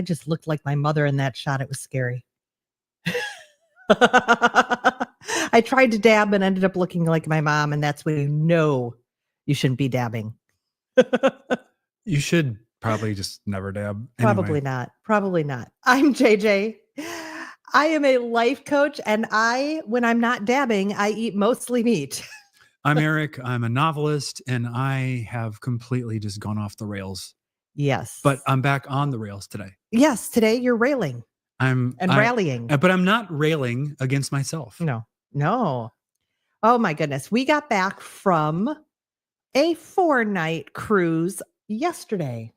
I just looked like my mother in that shot. It was scary. I tried to dab and ended up looking like my mom, and that's when you know you shouldn't be dabbing. You should probably just never dab. Probably not. Probably not. I'm JJ. I am a life coach, and when I'm not dabbing, I eat mostly meat. I'm Eric. I'm a novelist, and I have completely just gone off the rails. Yes. But I'm back on the rails today. Yes, today you're railing. Rallying. But I'm not railing against myself. No. Oh my goodness. We got back from a 4-night cruise yesterday.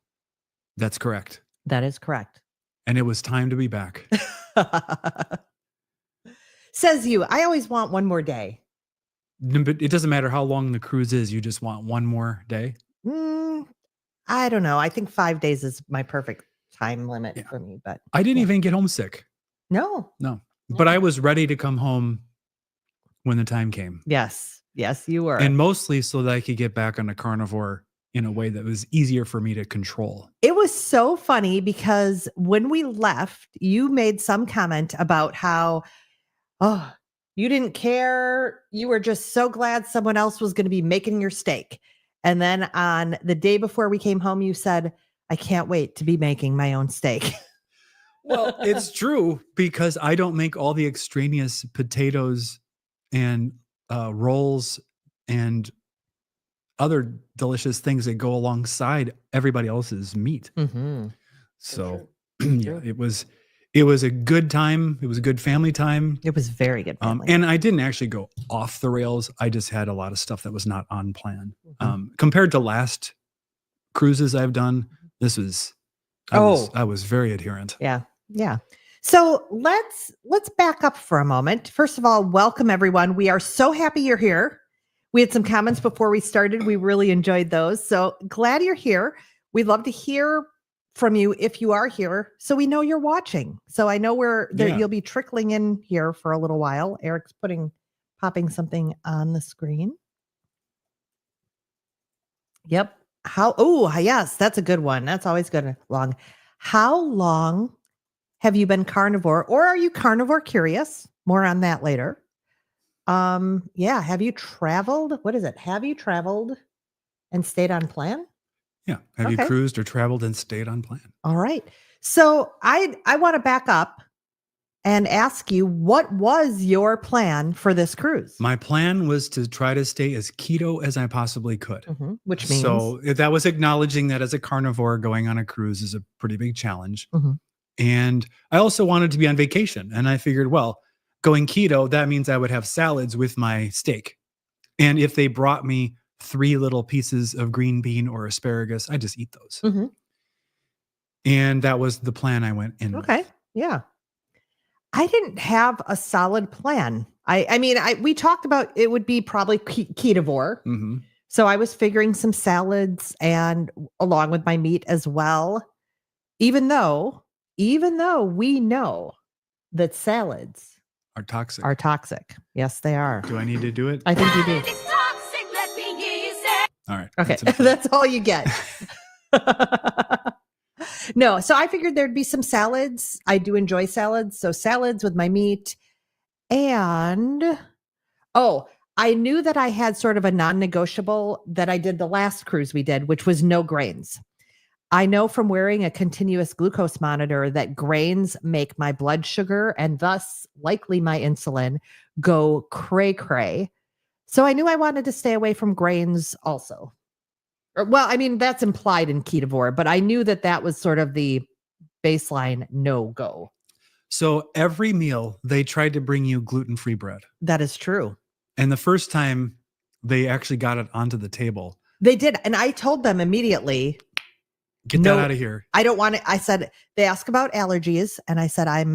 That's correct. That is correct. And it was time to be back. Says you. I always want one more day. But it doesn't matter how long the cruise is. You just want one more day? I don't know. I think 5 days is my perfect time limit for me. But I didn't even get homesick. No. But I was ready to come home when the time came. Yes, you were. And mostly so that I could get back on a carnivore in a way that was easier for me to control. It was so funny because when we left, you made some comment about how, you didn't care. You were just so glad someone else was going to be making your steak. And then on the day before we came home, you said, I can't wait to be making my own steak. Well, it's true because I don't make all the extraneous potatoes and rolls and other delicious things that go alongside everybody else's meat. Mm-hmm. So it was a good time. It was a good family time. It was very good. And I didn't actually go off the rails. I just had a lot of stuff that was not on plan. Mm-hmm. Compared to last cruises I've done, this was, I was very adherent. Yeah. So let's back up for a moment. First of all, welcome everyone. We are so happy you're here. We had some comments before we started. We really enjoyed those. So glad you're here. We'd love to hear from you if you are here, so we know you're watching. So I know you'll be trickling in here for a little while. Eric's popping something on the screen. Yep. Yes, that's a good one. That's always good. How long have you been carnivore, or are you carnivore curious? More on that later. Have you traveled? What is it? Have you traveled and stayed on plan? Yeah. Have you cruised or traveled and stayed on plan? All right. So I want to back up and ask you, what was your plan for this cruise? My plan was to try to stay as keto as I possibly could. Mm-hmm. Which means? So that was acknowledging that as a carnivore, going on a cruise is a pretty big challenge. Mm-hmm. And I also wanted to be on vacation. And I figured, well, going keto, that means I would have salads with my steak. And if they brought me 3 little pieces of green bean or asparagus, I just eat those. Mm-hmm. And that was the plan I went in with. Yeah. I didn't have a solid plan. We talked about it would be probably ketovore. Mm-hmm. So I was figuring some salads and along with my meat as well. Even though we know that salads are toxic. Yes, they are. Do I need to do it? I think you do. It's toxic, let me hear you say. All right. Okay. That's all you get. No. So I figured there'd be some salads. I do enjoy salads. So salads with my meat. And, I knew that I had sort of a non-negotiable that I did the last cruise we did, which was no grains. I know from wearing a continuous glucose monitor that grains make my blood sugar and thus likely my insulin go cray-cray. So I knew I wanted to stay away from grains also. That's implied in ketovore, but I knew that was sort of the baseline no-go. So every meal, they tried to bring you gluten-free bread. That is true. And the first time they actually got it onto the table. They did. And I told them immediately, get that out of here. I don't want it. I said, they ask about allergies. And I said, I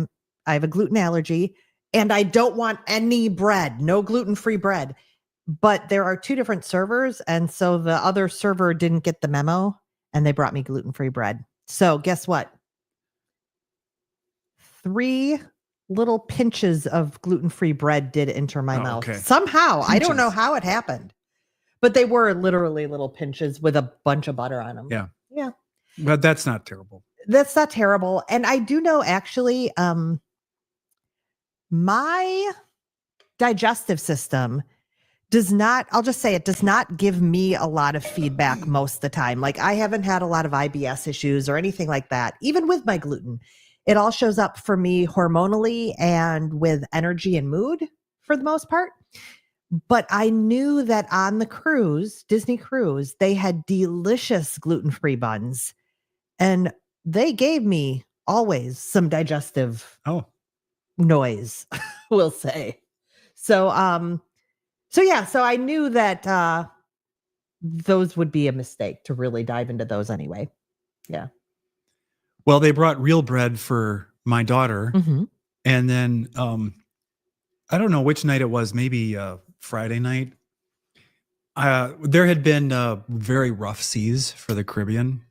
have a gluten allergy and I don't want any bread, no gluten-free bread. But there are 2 different servers. And so the other server didn't get the memo and they brought me gluten-free bread. So guess what? 3 little pinches of gluten-free bread did enter my mouth. Okay. Somehow. Pinches. I don't know how it happened. But they were literally little pinches with a bunch of butter on them. Yeah. But that's not terrible. That's not terrible. And I do know actually, my digestive system does not, I'll just say it does not give me a lot of feedback most of the time. Like I haven't had a lot of IBS issues or anything like that, even with my gluten. It all shows up for me hormonally and with energy and mood for the most part. But I knew that on the cruise, Disney cruise, they had delicious gluten-free buns and they gave me always some digestive Oh, noise, we'll say. So, so yeah, so I knew that those would be a mistake to really dive into those anyway. Yeah. well, they brought real bread for my daughter. Mm-hmm. And then I don't know which night it was, maybe Friday night. There had been very rough seas for the Caribbean.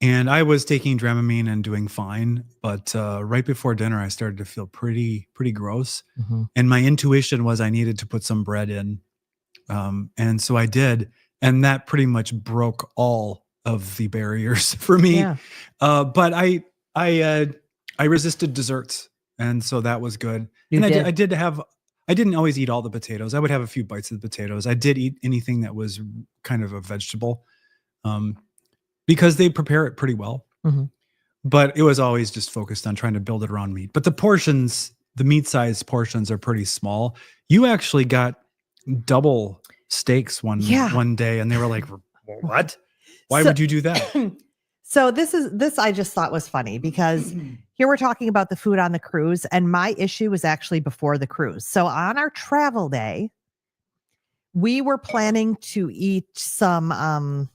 And I was taking Dramamine and doing fine. But right before dinner, I started to feel pretty gross. Mm-hmm. And my intuition was I needed to put some bread in. And so I did. And that pretty much broke all of the barriers for me. Yeah. But I resisted desserts. And so that was good. You and did. I didn't always eat all the potatoes. I would have a few bites of the potatoes. I did eat anything that was kind of a vegetable because they prepare it pretty well. Mm-hmm. But it was always just focused on trying to build it around meat. But the portions, the meat sized portions are pretty small. You actually got double steaks one day and they were like, what? Why would you do that? So this I just thought was funny because here we're talking about the food on the cruise and my issue was actually before the cruise. So on our travel day, we were planning to eat some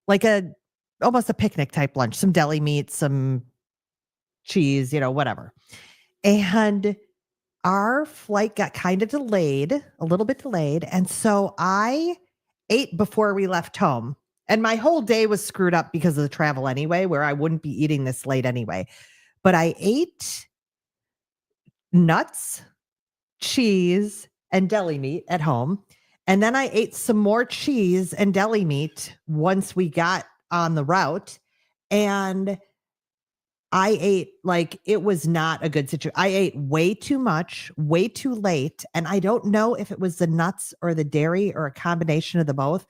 like almost a picnic type lunch, some deli meat, some cheese, whatever. And our flight got kind of delayed, a little bit delayed. And so I ate before we left home. And my whole day was screwed up because of the travel anyway, where I wouldn't be eating this late anyway. But I ate nuts, cheese, and deli meat at home. And then I ate some more cheese and deli meat once we got on the route. And I ate like it was not a good situation. I ate way too much, way too late. And I don't know if it was the nuts or the dairy or a combination of the both,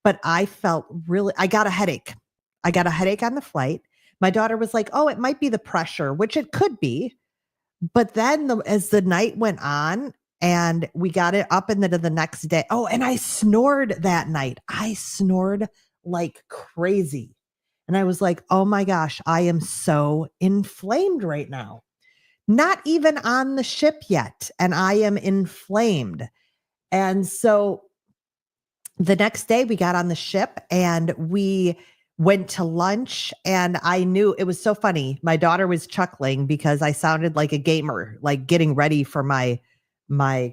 but I felt I got a headache. I got a headache on the flight. My daughter was like, oh, it might be the pressure, which it could be. But then as the night went on and we got it up into the next day. Oh, and I snored that night. I snored like crazy. And I was like, oh my gosh, I am so inflamed right now. Not even on the ship yet. And I am inflamed. And so the next day we got on the ship and we went to lunch and I knew it was so funny. My daughter was chuckling because I sounded like a gamer, like getting ready for my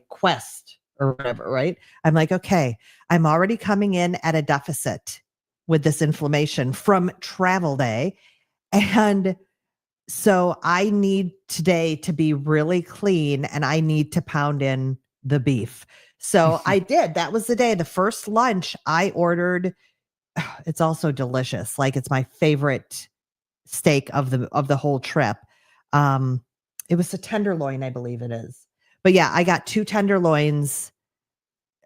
quest or whatever, right? I'm like, okay, I'm already coming in at a deficit with this inflammation from travel day. And so I need today to be really clean and I need to pound in the beef. So I did. That was the day. The first lunch I ordered. It's also delicious. Like it's my favorite steak of the whole trip. It was a tenderloin, I believe it is. But yeah, I got 2 tenderloins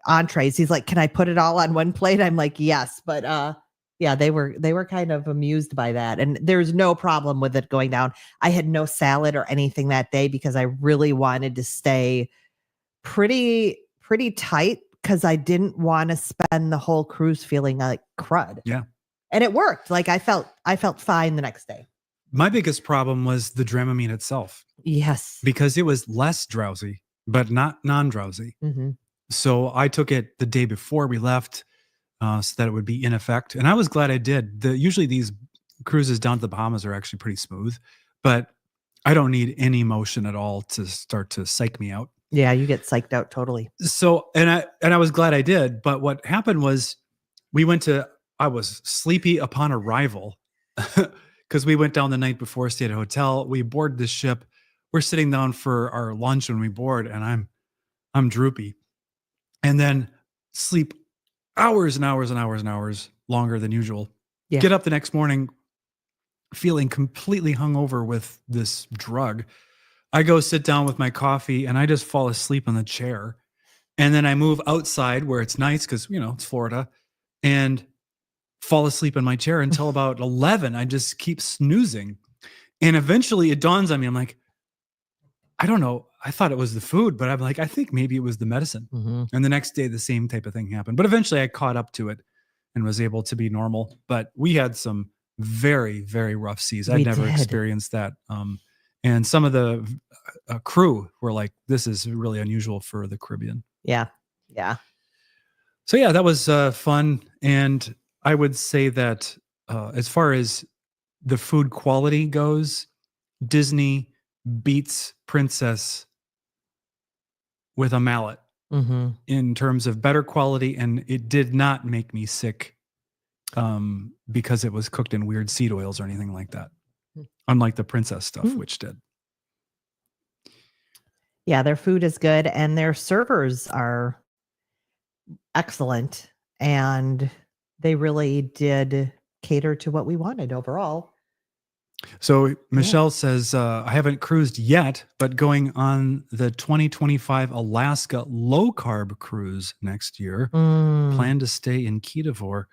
entrees. He's like, "Can I put it all on one plate?" I'm like, "Yes." But yeah, they were kind of amused by that. And there's no problem with it going down. I had no salad or anything that day because I really wanted to stay pretty tight because I didn't want to spend the whole cruise feeling like crud. Yeah. And it worked. Like I felt fine the next day. My biggest problem was the Dramamine itself. Yes. Because it was less drowsy, but not non-drowsy. Mm-hmm. So I took it the day before we left so that it would be in effect. And I was glad I did. Usually these cruises down to the Bahamas are actually pretty smooth, but I don't need any motion at all to start to psych me out. Yeah, you get psyched out totally. So, and I was glad I did. But what happened was I was sleepy upon arrival because we went down the night before, stayed at a hotel. We boarded the ship. We're sitting down for our lunch when we board, and I'm droopy. And then sleep hours and hours and hours and hours longer than usual. Yeah. Get up the next morning feeling completely hungover with this drug. I go sit down with my coffee and I just fall asleep on the chair. And then I move outside where it's nice because, it's Florida, and fall asleep in my chair until about 11. I just keep snoozing. And eventually it dawns on me. I'm like, I don't know. I thought it was the food, but I'm like, I think maybe it was the medicine. Mm-hmm. And the next day, the same type of thing happened. But eventually I caught up to it and was able to be normal. But we had some very, very rough seas. I'd never experienced that. And some of the crew were like, this is really unusual for the Caribbean. Yeah. Yeah. So yeah, that was fun. And I would say that as far as the food quality goes, Disney beats Princess with a mallet in terms of better quality. And it did not make me sick because it was cooked in weird seed oils or anything like that. Unlike the Princess stuff, which did. Yeah, their food is good and their servers are excellent. And they really did cater to what we wanted overall. So Michelle says, I haven't cruised yet, but going on the 2025 Alaska low carb cruise next year. Plan to stay in Ketovore.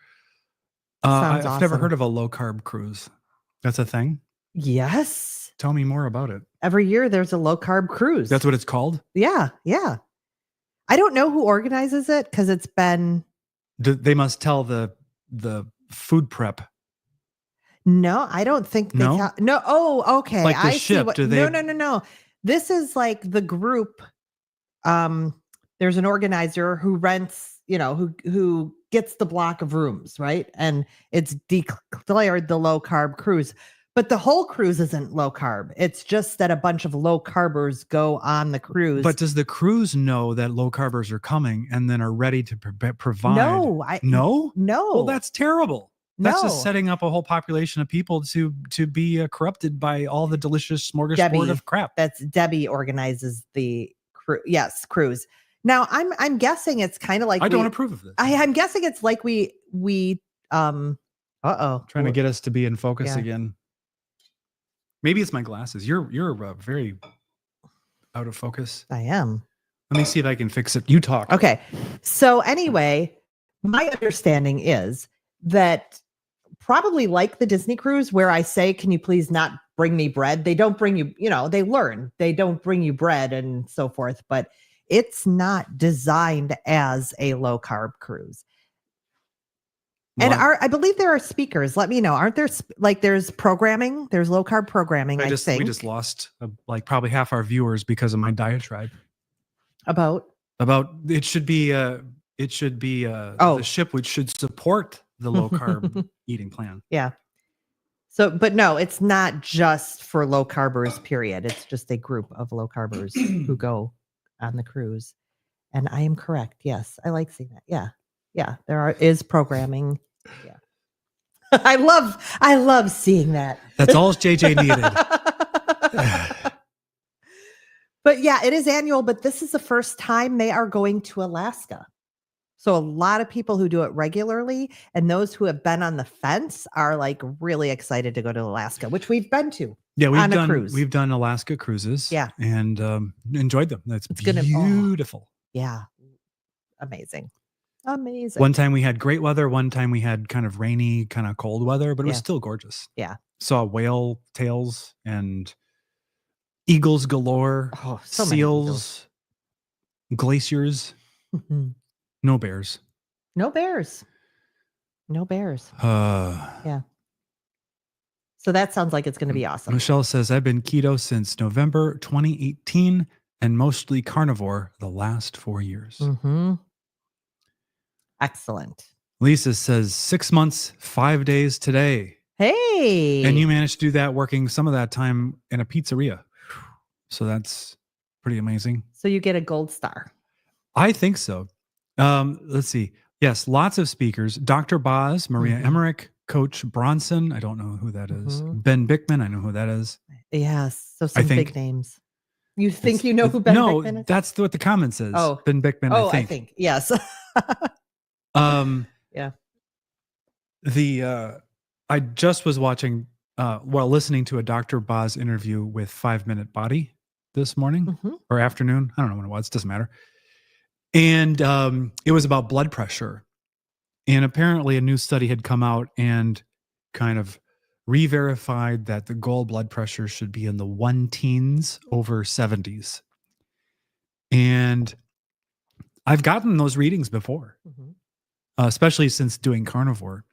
I've never heard of a low carb cruise. That's a thing? Yes. Tell me more about it. Every year there's a low carb cruise. That's what it's called? Yeah. Yeah. I don't know who organizes it because it's been. They must tell the food prep. No, I don't think they No. No. Oh, okay. Like the I ship. see what, Do they? No. This is like the group. There's an organizer who rents, who gets the block of rooms, right? And it's declared the low carb cruise. But the whole cruise isn't low carb. It's just that a bunch of low carbers go on the cruise. But does the cruise know that low carbers are coming and then are ready to provide? No. No? No. Well, that's terrible. That's No. just setting up a whole population of people to be corrupted by all the delicious smorgasbord of crap. That's Debbie organizes the cruise. Now I'm guessing it's kind of like I don't approve of this. I'm guessing it's like we trying to get us to be in focus again. Maybe it's my glasses. You're very out of focus. I am. Let me see if I can fix it. You talk. Okay. So anyway, my understanding is that probably like the Disney cruise where I say, can you please not bring me bread? They don't bring you, they learn. They don't bring you bread and so forth, but it's not designed as a low carb cruise. And I believe there are speakers. Let me know. Aren't there there's programming? There's low carb programming. I think we just lost probably half our viewers because of my diatribe about it should be the ship which should support the low carb eating plan. Yeah. So, but no, it's not just for low carbers. Period. It's just a group of low carbers who go on the cruise. And I am correct. Yes, I like seeing that. Yeah. Yeah, there is programming. Yeah. I love seeing that. That's all JJ needed. But yeah, it is annual, but this is the first time they are going to Alaska. So a lot of people who do it regularly and those who have been on the fence are like really excited to go to Alaska, which we've been to. Yeah, we've done Alaska cruises. Yeah. And enjoyed them. It's beautiful. Yeah. Amazing. One time we had great weather. One time we had kind of rainy, kind of cold weather, but it was still gorgeous. Yeah. Saw whale tails and eagles galore, so seals, glaciers, no bears. No bears. Yeah. So that sounds like it's going to be awesome. Michelle says, I've been keto since November 2018 and mostly carnivore the last 4 years. Mm-hmm. Excellent. Lisa says 6 months, 5 days today. Hey. And you managed to do that working some of that time in a pizzeria. So that's pretty amazing. So you get a gold star. I think so. Let's see. Yes, lots of speakers. Dr. Boz, Maria Emmerich, Coach Bronson. I don't know who that is. Ben Bickman. I know who that is. Yes. So some big names. You think you know who Ben Bickman is? No, that's what the comment says. Oh. Ben Bickman, I think. Yes. Yeah. I just was watching while listening to a Dr. Boz interview with 5 Minute Body this morning Mhm. or afternoon. I don't know when it was. Doesn't matter. And it was about blood pressure. And apparently a new study had come out and kind of re-verified that the goal blood pressure should be in the 110s over 70s. And I've gotten those readings before, Mhm. especially since doing carnivore.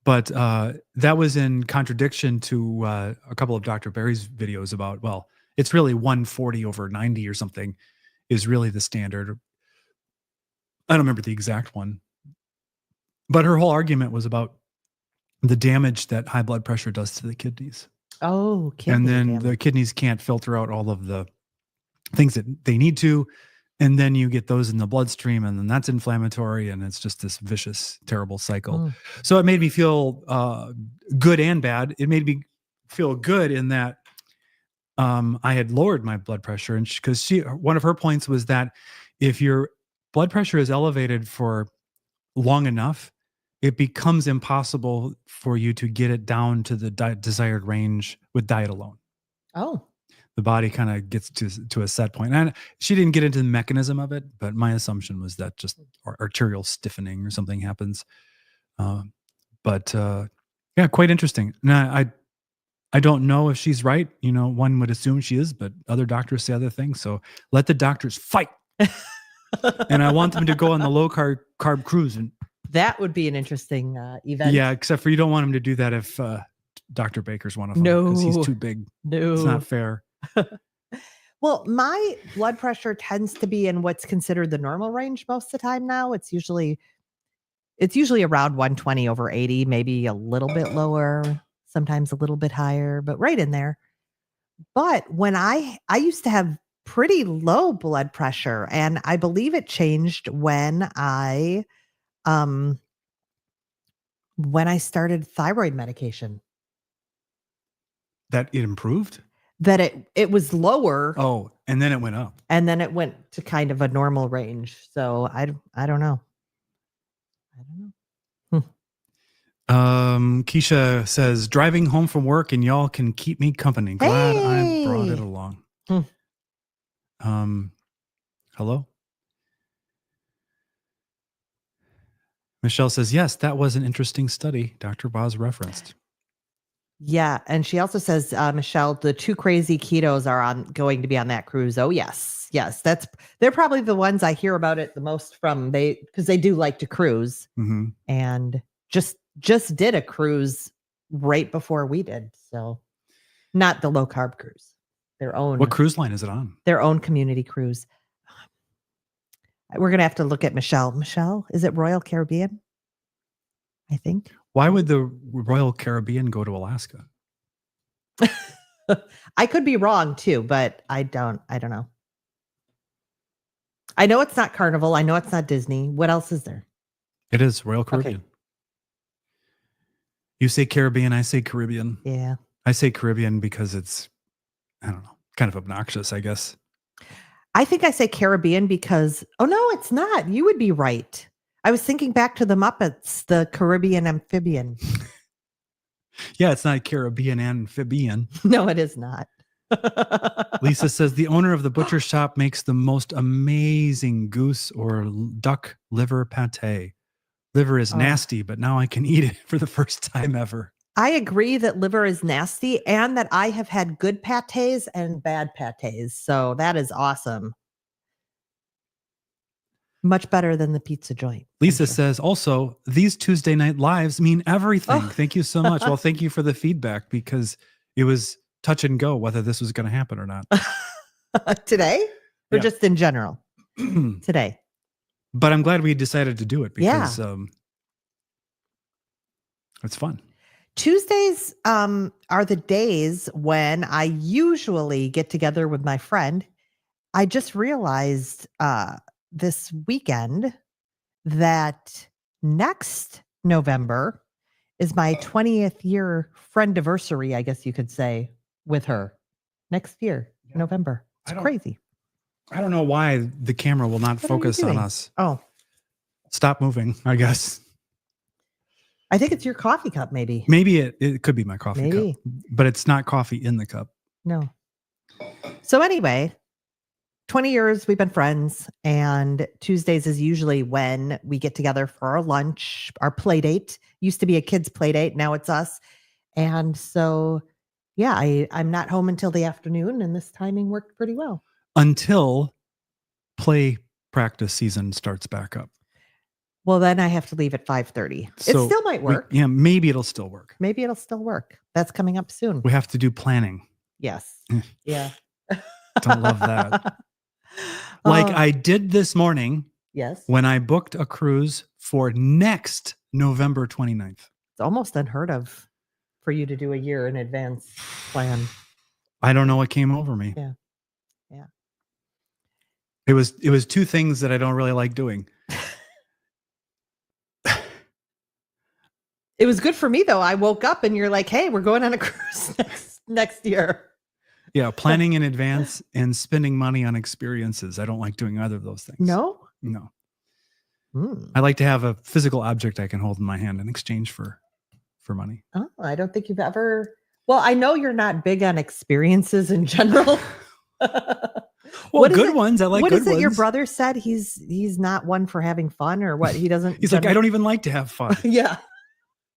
But that was in contradiction to a couple of Dr. Barry's videos about, well, it's really 140 over 90 or something is really the standard. I don't remember the exact one. But her whole argument was about the damage that high blood pressure does to the kidneys. Oh, And kidney then damage. the kidneys can't filter out all of the things that they need to. And then you get those in the bloodstream, and then that's inflammatory, and it's just this vicious, terrible cycle. Mm. So it made me feel good and bad. It made me feel good in that I had lowered my blood pressure, and because one of her points was that if your blood pressure is elevated for long enough, it becomes impossible for you to get it down to the desired range with diet alone. Oh. The body kind of gets to a set point. And she didn't get into the mechanism of it, but my assumption was that just arterial stiffening or something happens. But yeah, quite interesting. Now, I don't know if she's right. You know, one would assume she is, but other doctors say other things. So let the doctors fight. And I want them to go on the low carb cruise. And That would be an interesting event. yeah, except for you don't want him to do that if Dr. Baker's one of them. Because he's No. too big. No. It's not fair. Well, my blood pressure tends to be in what's considered the normal range most of the time now. It's usually around 120 over 80, maybe a little bit lower, sometimes a little bit higher, but right in there. But when I used to have pretty low blood pressure, and I believe it changed when I started thyroid medication. That it improved? That it was lower. Oh, and then it went up. And then it went to kind of a normal range. So I don't know. Keisha says, driving home from work and y'all can keep me company. Glad I brought it Hey. along. Hmm. Hello? Michelle says, yes, that was an interesting study Dr. Boz referenced. Yeah. And she also says, Michelle, the two crazy ketos are going to be on that cruise. Oh, yes. Yes. They're probably the ones I hear about it the most from, because they do like to cruise, and just did a cruise right before we did. So not the low carb cruise, their own. What cruise line is it on? Their own community cruise. We're going to have to look at Michelle. Michelle, is it Royal Caribbean? I think. Why would the Royal Caribbean go to Alaska? I could be wrong too, but I don't know. I know it's not Carnival. I know it's not Disney. What else is there? It is Royal Caribbean. Okay. You say Caribbean, I say Caribbean. Yeah. I say Caribbean because it's, I don't know, kind of obnoxious, I guess. I think I say Caribbean because, oh no, it's not. You would be right. I was thinking back to the Muppets, the Caribbean amphibian. Yeah, it's not Caribbean amphibian. No, it is not. Lisa says the owner of the butcher shop makes the most amazing goose or duck liver pate. Liver is nasty, but now I can eat it for the first time ever. I agree that liver is nasty, and that I have had good pates and bad pates. So that is awesome. Much better than the pizza joint. Lisa says also, these Tuesday night lives mean everything. Oh. Thank you so much. Well, thank you for the feedback, because it was touch and go whether this was going to happen or not. Today? Or just in general? Today. But I'm glad we decided to do it because it's fun. Tuesdays are the days when I usually get together with my friend. I just realized this weekend that next November is my 20th year friendiversary, I guess you could say, with her. Next year, November. It's crazy. I don't know why the camera will not focus on us. Oh. Stop moving, I guess. I think it's your coffee cup, maybe. Maybe it could be my coffee Maybe. cup, but it's not coffee in the cup. No. So anyway, 20 years we've been friends, and Tuesdays is usually when we get together for our lunch, our play date. Used to be a kids' play date, now it's us. And so, yeah, I'm not home until the afternoon, and this timing worked pretty well. Until play practice season starts back up. Well, then I have to leave at 5:30. It So still might work. Yeah, maybe it'll still work. Maybe it'll still work. That's coming up soon. We have to do planning. Yes. Mm. Yeah. Don't love that. Like Oh, I did this morning yes. when I booked a cruise for next November 29th. It's almost unheard of for you to do a year in advance plan. I don't know what came over me. Yeah. Yeah. It was two things that I don't really like doing. It was good for me though. I woke up and you're like, "Hey, we're going on a cruise next year." Yeah, planning in advance and spending money on experiences. I don't like doing either of those things. No? No. Hmm. I like to have a physical object I can hold in my hand in exchange for money. Oh, I don't think you've ever. Well, I know you're not big on experiences in general. Well, What is good it- ones. I like what good is it ones. your brother said? He's not one for having fun, or what? He doesn't. He's like, I don't even like to have fun. Yeah.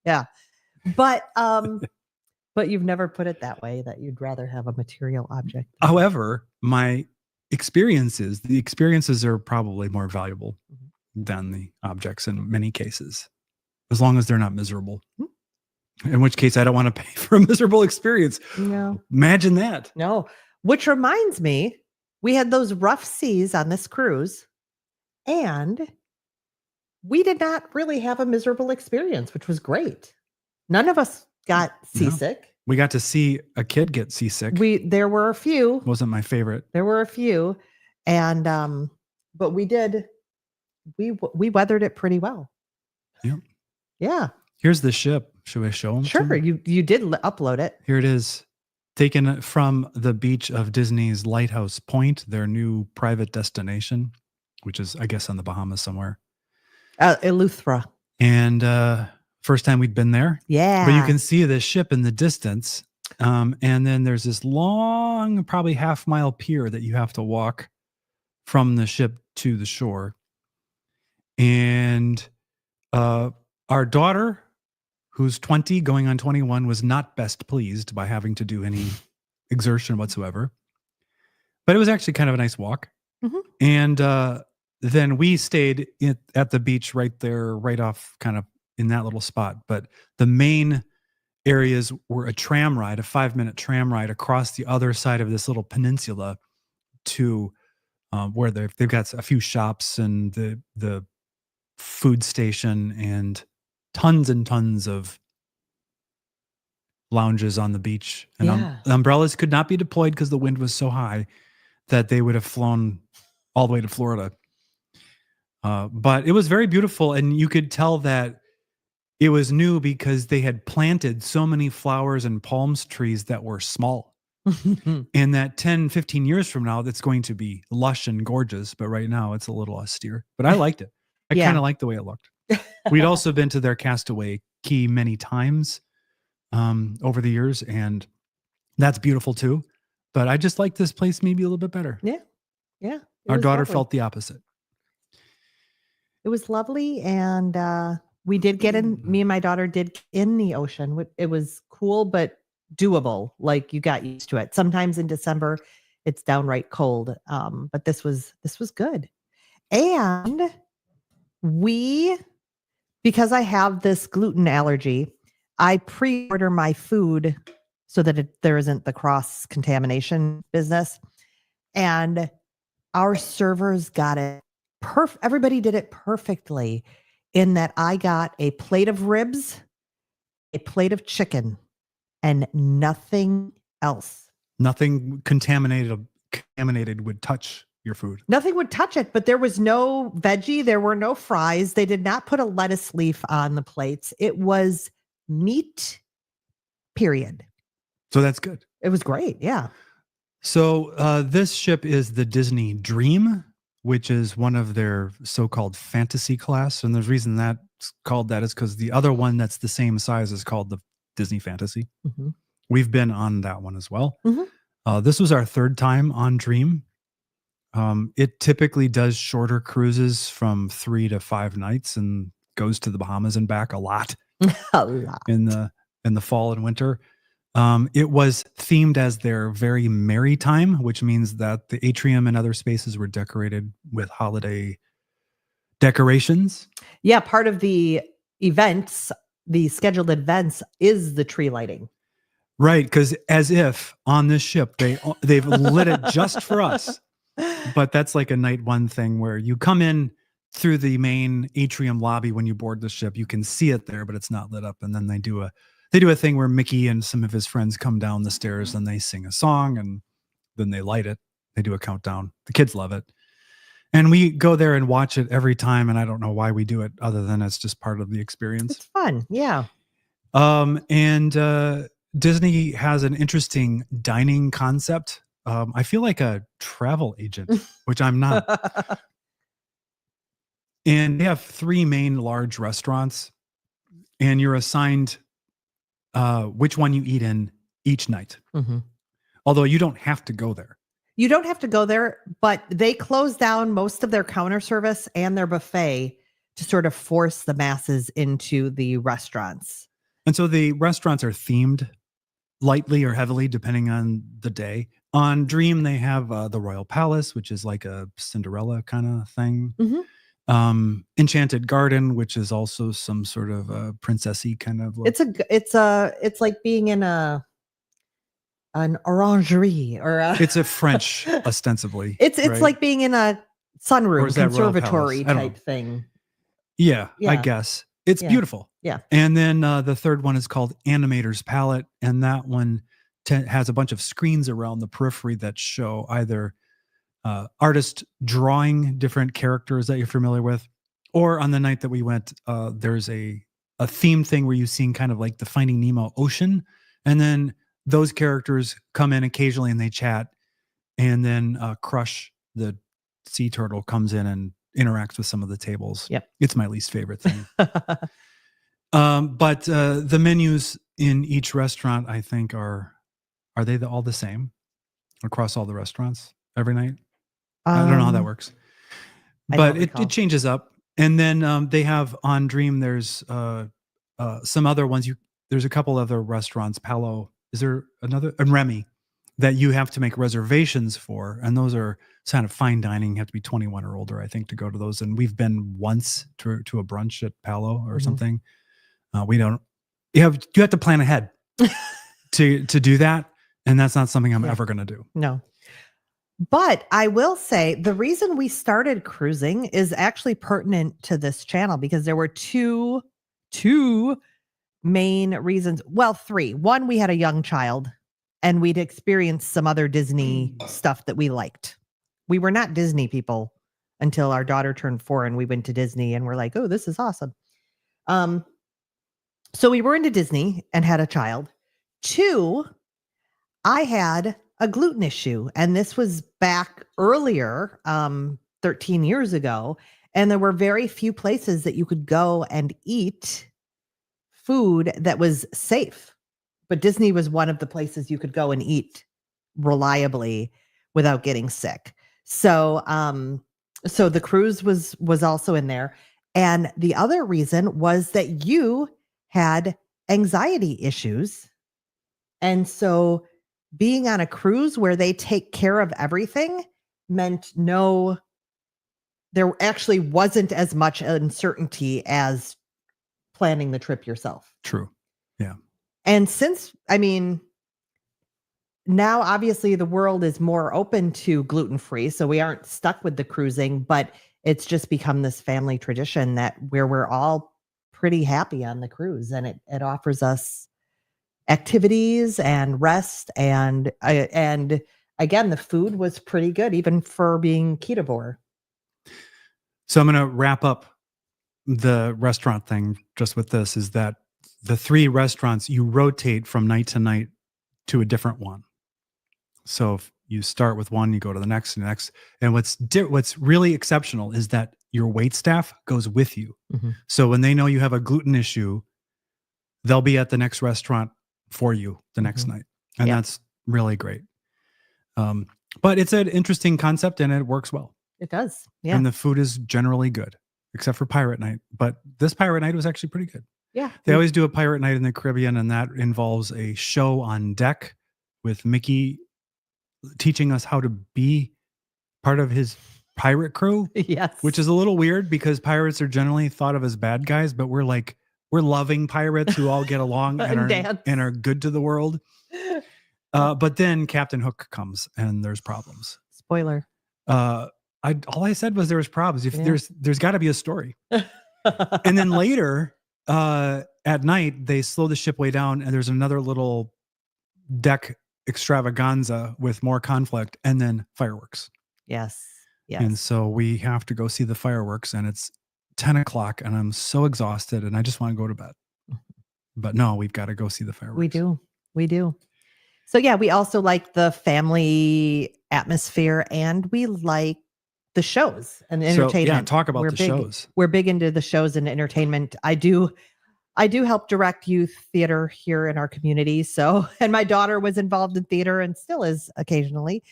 Yeah. But you've never put it that way, that you'd rather have a material object. However, the experiences are probably more valuable than the objects in many cases, as long as they're not miserable. In which case, I don't want to pay for a miserable experience. No. Imagine that. No. Which reminds me, we had those rough seas on this cruise, and we did not really have a miserable experience, which was great. None of us got seasick. We got to see a kid get seasick. There were a few. Wasn't my favorite. There were a few, and but we weathered it pretty well. Yep. Yeah. Here's the ship. Should I show them? Sure. You did upload it. Here it is. Taken from the beach of Disney's Lighthouse Point, their new private destination, which is, I guess, on the Bahamas somewhere. Eleuthera. And first time we'd been there. Yeah. But you can see the ship in the distance. And then there's this long, probably half-mile pier that you have to walk from the ship to the shore. And our daughter, who's 20, going on 21, was not best pleased by having to do any exertion whatsoever. But it was actually kind of a nice walk. Mm-hmm. And then we stayed at the beach right there, right off kind of in that little spot. But the main areas were a tram ride, a 5-minute tram ride across the other side of this little peninsula to where they've got a few shops and the food station and tons of lounges on the beach. And Yeah. umbrellas could not be deployed because the wind was so high that they would have flown all the way to Florida. But it was very beautiful, and you could tell that it was new because they had planted so many flowers and palms trees that were small. And that 10, 15 years from now, that's going to be lush and gorgeous. But right now, it's a little austere. But I liked it. I Yeah. kind of liked the way it looked. We'd also been to their Castaway Key many times over the years, and that's beautiful too. But I just like this place maybe a little bit better. Yeah. Yeah. It Our was daughter lovely. felt the opposite. It was lovely, and we did get in. Me and my daughter did get in the ocean. It was cool, but doable. Like, you got used to it. Sometimes in December, it's downright cold, but this was good. And because I have this gluten allergy, I pre-order my food so that there isn't the cross contamination business. And our servers got it perfect. Everybody did it perfectly, in that I got a plate of ribs, a plate of chicken, and nothing else. Nothing contaminated would touch your food. Nothing would touch it, but there was no veggie. There were no fries. They did not put a lettuce leaf on the plates. It was meat, period. So that's good. It was great. Yeah. So this ship is the Disney Dream, which is one of their so-called fantasy class. And the reason that's called that is because the other one that's the same size is called the Disney Fantasy. Mhm. We've been on that one as well. Mhm. This was our third time on Dream. It typically does shorter cruises from 3 to 5 nights and goes to the Bahamas and back a lot A lot. in the fall and winter. It was themed as their very merry time, which means that the atrium and other spaces were decorated with holiday decorations. Yeah, part of the events, the scheduled events, is the tree lighting. Right, because as if on this ship they've lit it just for us. But that's like a night one thing where you come in through the main atrium lobby when you board the ship. You can see it there, but it's not lit up. And then they do a thing where Mickey and some of his friends come down the stairs and they sing a song and then they light it. They do a countdown. The kids love it. And we go there and watch it every time. And I don't know why we do it other than it's just part of the experience. It's fun. Yeah. And Disney has an interesting dining concept. I feel like a travel agent, which I'm not. And they have 3 main large restaurants, and you're assigned which one you eat in each night. Mhm. Although you don't have to go there. You don't have to go there, but they close down most of their counter service and their buffet to sort of force the masses into the restaurants. And so the restaurants are themed lightly or heavily, depending on the day. On Dream, they have the Royal Palace, which is like a Cinderella kind of thing. Mhm. Enchanted Garden, which is also some sort of princessy kind of look. It's like being in an orangerie or It's a French, ostensibly. it's right? like being in a Or sunroom is that Royal conservatory Palace? I don't type thing. Yeah, I Yeah. guess. It's Yeah. beautiful. Yeah. And then the third one is called Animator's Palette. And that one has a bunch of screens around the periphery that show either artist drawing different characters that you're familiar with, or on the night that we went, there's a theme thing where you've seen kind of like the Finding Nemo ocean. And then those characters come in occasionally and they chat. And then Crush, the sea turtle, comes in and interacts with some of the tables. Yep. It's my least favorite thing. But the menus in each restaurant, I think, are they all the same across all the restaurants every night? I don't know how that works, I but don't it recall. changes up. And then they have on Dream. There's some other ones. There's a couple other restaurants. Palo. Is there another? And Remy, that you have to make reservations for, and those are kind of fine dining. You have to be 21 or older, I think, to go to those. And we've been once to a brunch at Palo or Mhm. something. We don't. You have to plan ahead to do that, and that's not something I'm Yeah. ever going to do. No. But I will say the reason we started cruising is actually pertinent to this channel because there were two main reasons. Well, 3. One, we had a young child and we'd experienced some other Disney stuff that we liked. We were not Disney people until our daughter turned 4 and we went to Disney and we're like, oh, this is awesome. So we were into Disney and had a child. 2, I had a gluten issue, and this was back earlier, 13 years ago, and there were very few places that you could go and eat food that was safe. But Disney was one of the places you could go and eat reliably without getting sick. So so the cruise was also in there. And the other reason was that you had anxiety issues. And so being on a cruise where they take care of everything meant there actually wasn't as much uncertainty as planning the trip yourself. True. Yeah. And now obviously the world is more open to gluten-free, so we aren't stuck with the cruising, but it's just become this family tradition where we're all pretty happy on the cruise, and it offers us activities and rest, and again, the food was pretty good even for being ketovore. So I'm going to wrap up the restaurant thing just with this, is that the 3 restaurants, you rotate from night to night to a different one. So if you start with one, you go to the next and the next. And what's really exceptional is that your wait staff goes with you. Mhm. So when they know you have a gluten issue, they'll be at the next restaurant for you the next night. And Yeah. that's really great. But it's an interesting concept and it works well. It does. Yeah. And the food is generally good, except for pirate night. But this pirate night was actually pretty good. Yeah. They always do a pirate night in the Caribbean, and that involves a show on deck with Mickey teaching us how to be part of his pirate crew, Yes. which is a little weird because pirates are generally thought of as bad guys, but we're loving pirates who all get along And and dance. are good to the world. But then Captain Hook comes and there's problems. Spoiler. All I said was there was problems. If Yeah. there's got to be a story. And then later at night, they slow the ship way down and there's another little deck extravaganza with more conflict and then fireworks. Yes. Yes. And so we have to go see the fireworks and it's 10 o'clock and I'm so exhausted and I just want to go to bed. But no, we've got to go see the fireworks. We do. We do. So yeah, we also like the family atmosphere and we like the shows and the entertainment. So, yeah, talk about the shows. We're big into the shows and entertainment. I do help direct youth theater here in our community. So, and my daughter was involved in theater and still is occasionally.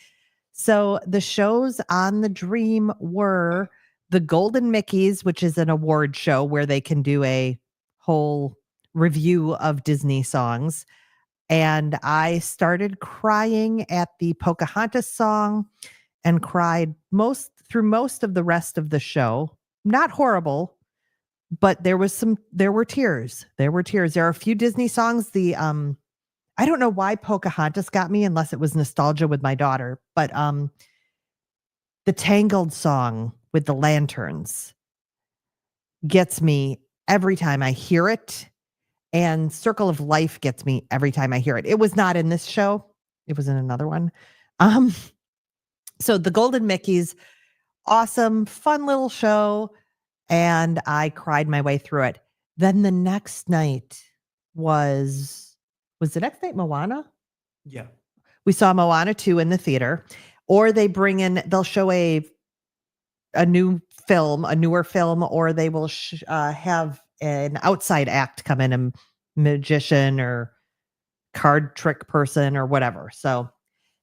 So the shows on the Dream were the Golden Mickeys, which is an award show where they can do a whole review of Disney songs. And I started crying at the Pocahontas song and cried through most of the rest of the show. Not horrible, but there were tears. There were tears. There are a few Disney songs. I don't know why Pocahontas got me unless it was nostalgia with my daughter, but the Tangled song with the lanterns gets me every time I hear it. And Circle of Life gets me every time I hear it. It was not in this show. It was in another one. So the Golden Mickeys, awesome, fun little show. And I cried my way through it. Then the next night was the next night Moana? Yeah. We saw Moana 2 in the theater. Or they'll show a newer film, or they will have an outside act come in, a magician or card trick person or whatever. So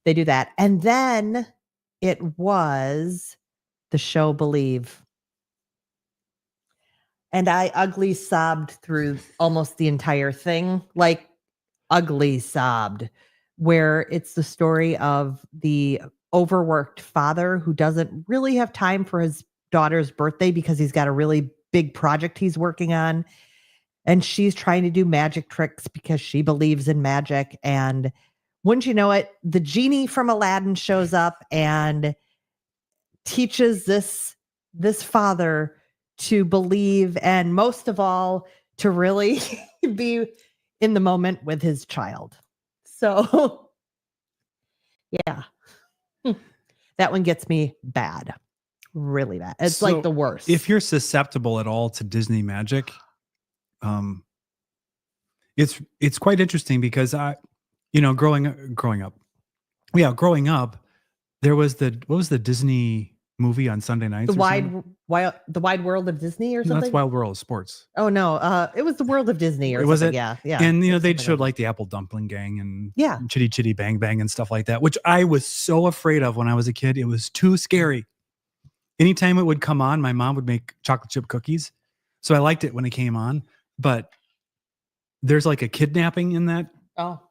they do that. And then it was the show Believe. And I ugly sobbed through almost the entire thing, like ugly sobbed, where it's the story of the overworked father who doesn't really have time for his daughter's birthday because he's got a really big project he's working on. And she's trying to do magic tricks because she believes in magic. And wouldn't you know it, the genie from Aladdin shows up and teaches this father to believe, and most of all, to really be in the moment with his child. So, yeah, that one gets me bad, really bad. It's like the worst. If you're susceptible at all to Disney magic, it's quite interesting because growing up, there was what was the Disney movie on Sunday nights? The Wide World of Disney or something? No, that's Wild World of Sports. Oh no, it was the World of Disney or was something. It? Yeah. And they'd showed like the Apple Dumpling Gang and yeah, Chitty Chitty Bang Bang and stuff like that, which I was so afraid of when I was a kid. It was too scary. Anytime it would come on, my mom would make chocolate chip cookies. So I liked it when it came on, but there's like a kidnapping in that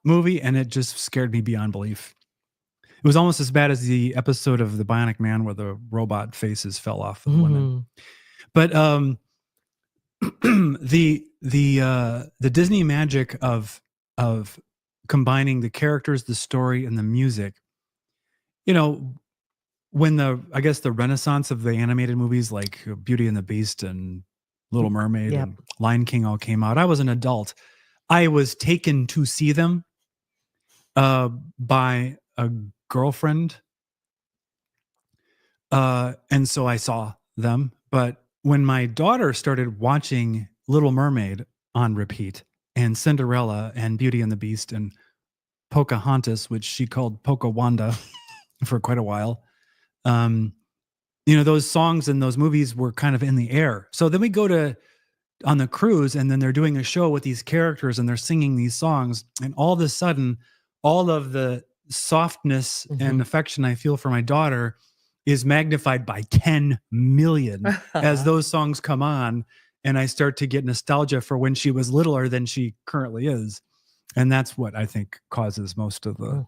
movie, and it just scared me beyond belief. It was almost as bad as the episode of The Bionic Man where the robot faces fell off the women. But the Disney magic of combining the characters, the story, and the music, when the Renaissance of the animated movies like Beauty and the Beast and Little Mermaid and Lion King all came out, I was an adult. I was taken to see them by a girlfriend. And so I saw them. But when my daughter started watching Little Mermaid on repeat and Cinderella and Beauty and the Beast and Pocahontas, which she called Pocahwanda for quite a while. Those songs in those movies were kind of in the air. So then we go on the cruise, and then they're doing a show with these characters and they're singing these songs. And all of a sudden, all of the softness and affection I feel for my daughter is magnified by 10 million as those songs come on. And I start to get nostalgia for when she was littler than she currently is. And that's what I think causes most of the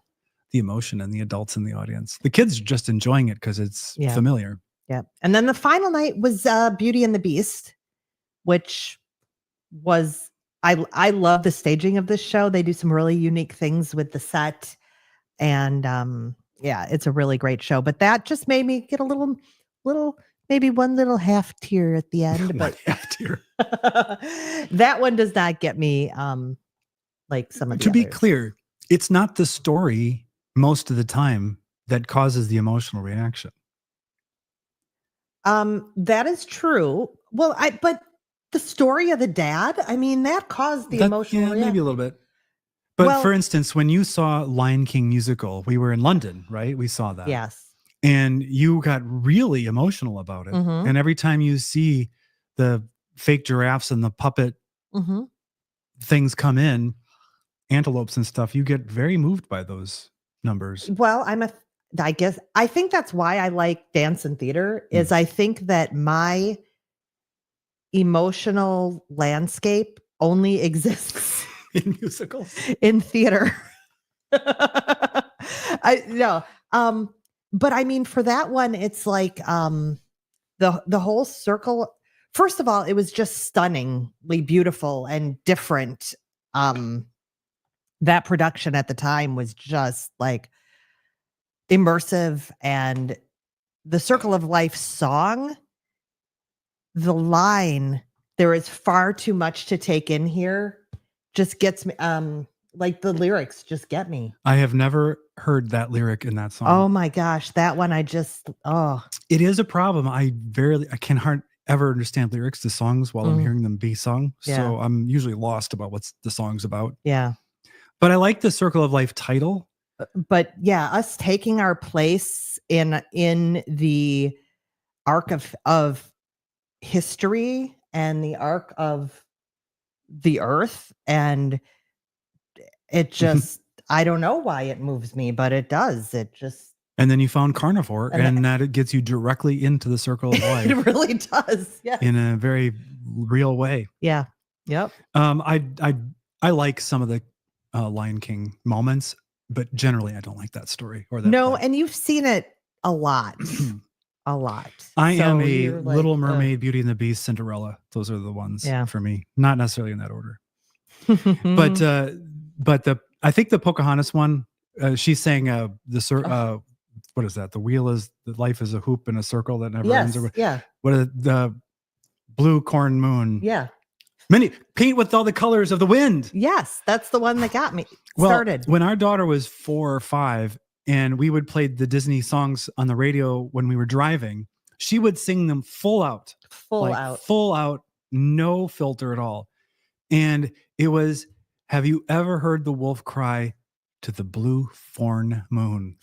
emotion in the adults in the audience. The kids are just enjoying it because it's familiar. Yeah. And then the final night was Beauty and the Beast, which was, I love the staging of this show. They do some really unique things with the set. And it's a really great show. But that just made me get a little, maybe one little half tear at the end. But half tear. That one does not get me like some of the To be others. clear, it's not the story most of the time that causes the emotional reaction. That is true. Well, but the story of the dad, I mean, that caused the emotional reaction. Maybe a little bit. But for instance, when you saw Lion King musical, we were in London, right? We saw that. Yes. And you got really emotional about it. And every time you see the fake giraffes and the puppet things come in, antelopes and stuff, you get very moved by those numbers. Well, I think that's why I like dance and theater is I think that my emotional landscape only exists in musicals, in theater. But I mean, for that one, it's like the whole circle. First of all, it was just stunningly beautiful and different. That production at the time was just like immersive, and the Circle of Life song, the line, there is far too much to take in here, just gets me, like the lyrics just get me. I have never heard that lyric in that song. Oh my gosh, that one it is a problem. I can ever understand lyrics to songs while I'm hearing them be sung. Yeah. So I'm usually lost about what the song's about. Yeah. But I like the Circle of Life title. But yeah, us taking our place in the arc of history and the arc of the earth, and it just I don't know why it moves me, but it does. It just. And then you found Carnivore, and that it gets you directly into the Circle of Life. It really does. Yeah. In a very real way. Yeah. Yep. I like some of the Lion King moments, but generally I don't like that story or that. No, play. and you've seen it a lot. A lot. I am a Little Mermaid, Beauty and the Beast, Cinderella. Those are the ones for me. Not necessarily in that order. But I think the Pocahontas one, she's saying what is that? The life is a hoop in a circle that never ends. Yeah. What is the blue corn moon? Yeah. Paint with all the colors of the wind. Yes, that's the one that got me started. When our daughter was 4 or 5, and we would play the Disney songs on the radio when we were driving, she would sing them full out, no filter at all. And it was, have you ever heard the wolf cry to the blue thorn moon?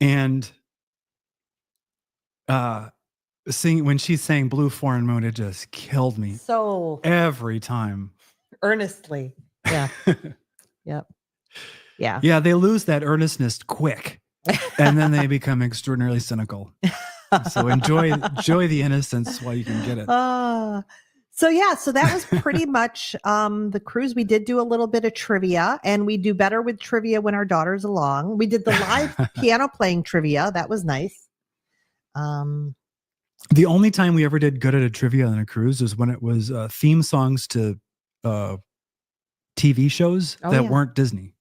And when she's saying blue foreign moon, it just killed me. So every time. Earnestly. Yeah. Yep. Yeah. Yeah, they lose that earnestness quick. And then they become extraordinarily cynical. So enjoy the innocence while you can get it. So that was pretty much the cruise. We did do a little bit of trivia, and we do better with trivia when our daughter's along. We did the live piano playing trivia. That was nice. The only time we ever did good at a trivia on a cruise was when it was theme songs to TV shows weren't Disney.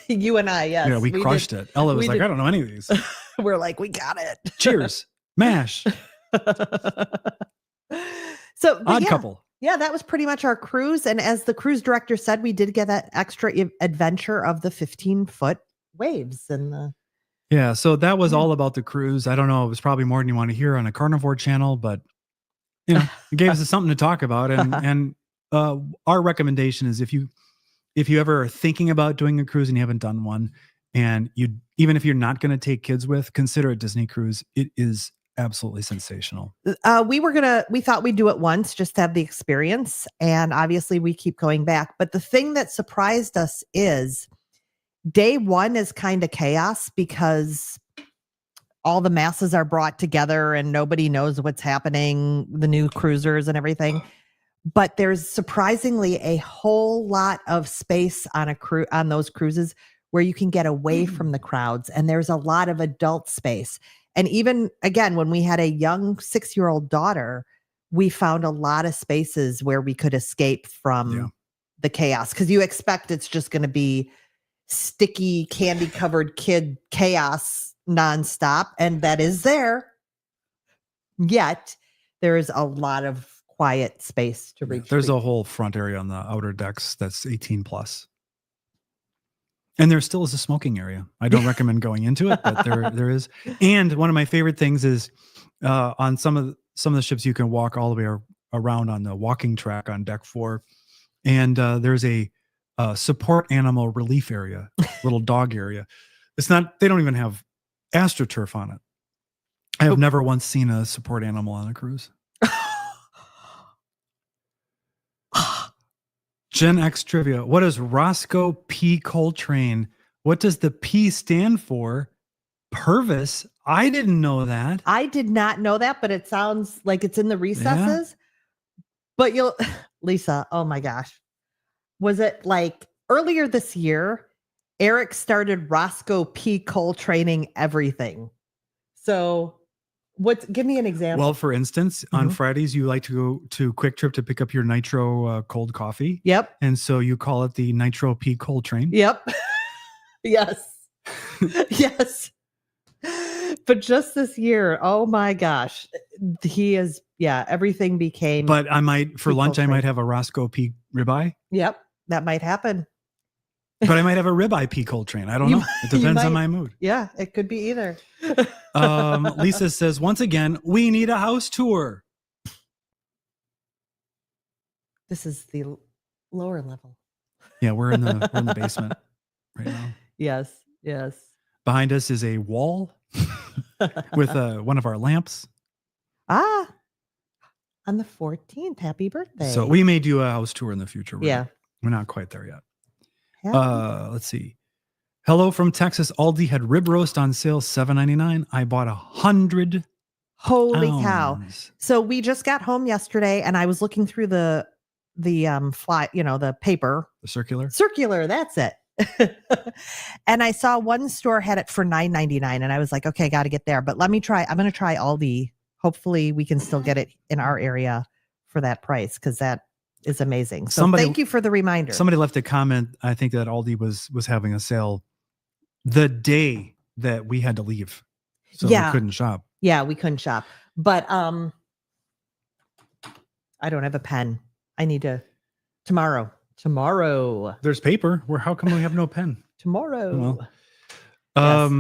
You and I, yes. Yeah, we crushed it. Ella was like, I don't know any of these. We're like, we got it. Cheers. MASH. So Odd Couple. Yeah, that was pretty much our cruise. And as the cruise director said, we did get that extra adventure of the 15-foot waves and yeah, so that was all about the cruise. I don't know. It was probably more than you want to hear on a Carnivore channel, but it gave us something to talk about. And our recommendation is if if you ever are thinking about doing a cruise and you haven't done one, and even if you're not going to take kids with, consider a Disney cruise. It is absolutely sensational. We thought we'd do it once just to have the experience. And obviously we keep going back. But the thing that surprised us is day one is kind of chaos because all the masses are brought together and nobody knows what's happening, the new cruisers and everything. But there's surprisingly a whole lot of space on on those cruises where you can get away from the crowds. And there's a lot of adult space. And even again, when we had a young 6-year-old daughter, we found a lot of spaces where we could escape from the chaos. Because you expect it's just going to be sticky, candy covered kid chaos nonstop. And that is there. Yet there is a lot of quiet space to reach. There's a whole front area on the outer decks that's 18 plus. And there still is a smoking area. I don't recommend going into it, but there is. And one of my favorite things is on some of the ships, you can walk all the way around on the walking track on deck 4. And there's a support animal relief area, little dog area. They don't even have AstroTurf on it. I have never once seen a support animal on a cruise. Gen X trivia. What is Rosco PE Coltrane? What does the P stand for? Purvis. I didn't know that. I did not know that, but it sounds like it's in the recesses. But Lisa, oh my gosh. Was it like earlier this year, Eric started Rosco PE Coltraning everything. So give me an example. Well, for instance, on Fridays, you like to go to Quick Trip to pick up your Nitro cold coffee. Yep. And so you call it the Nitro PE Coltrane. Yep. Yes. Yes. But just this year, oh my gosh, everything became. But for lunch, I might have a Rosco PE ribeye. Yep. That might happen. But I might have a ribeye PE Coltrane. I don't know. It depends on my mood. Yeah, it could be either. Lisa says, once again, we need a house tour. This is the lower level. Yeah, we're in the basement right now. Yes, yes. Behind us is a wall with one of our lamps. On the 14th. Happy birthday. So we may do a house tour in the future. We're not quite there yet. Let's see. Hello from Texas. Aldi had rib roast on sale, $7.99. I bought 100. Holy ounce. cow. So we just got home yesterday and I was looking through the the paper. The circular? Circular, that's it. And I saw one store had it for $9.99 and I was like, okay, got to get there. But I'm going to try Aldi. Hopefully we can still get it in our area for that price because that is amazing. So thank you for the reminder. Somebody left a comment. I think that Aldi was having a sale the day that we had to leave. So we couldn't shop. Yeah, we couldn't shop. But I don't have a pen. I need to tomorrow. There's paper. How come we have no pen? Tomorrow. Well, let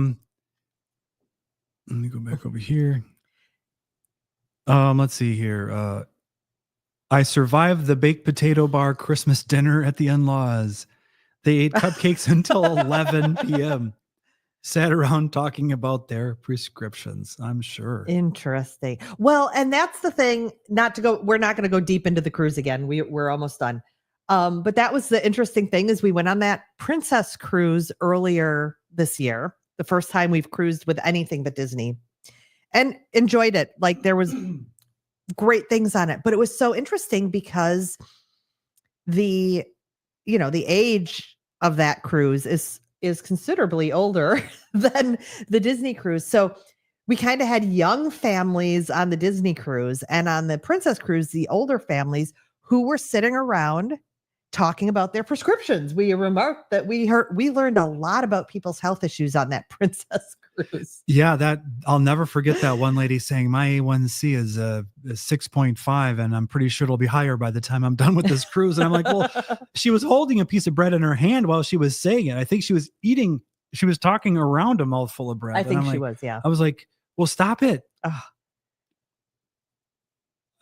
me go back over here. Let's see here. I survived the baked potato bar Christmas dinner at the in-laws. They ate cupcakes until 11 p.m. Sat around talking about their prescriptions, I'm sure. Interesting. Well, and that's the thing, we're not going to go deep into the cruise again. We're almost done. But that was the interesting thing is we went on that Princess cruise earlier this year, the first time we've cruised with anything but Disney, and enjoyed it. Like there was great things on it, but it was so interesting because the age of that cruise is considerably older than the Disney cruise. So we kind of had young families on the Disney cruise, and on the Princess cruise, the older families who were sitting around talking about their prescriptions. We remarked that we learned a lot about people's health issues on that Princess cruise. Yeah, I'll never forget that one lady saying my A1C is 6.5 and I'm pretty sure it'll be higher by the time I'm done with this cruise. And I'm like, well, she was holding a piece of bread in her hand while she was saying it. I think she was talking around a mouthful of bread. I think she was, yeah. I was like, well, stop it. Ugh.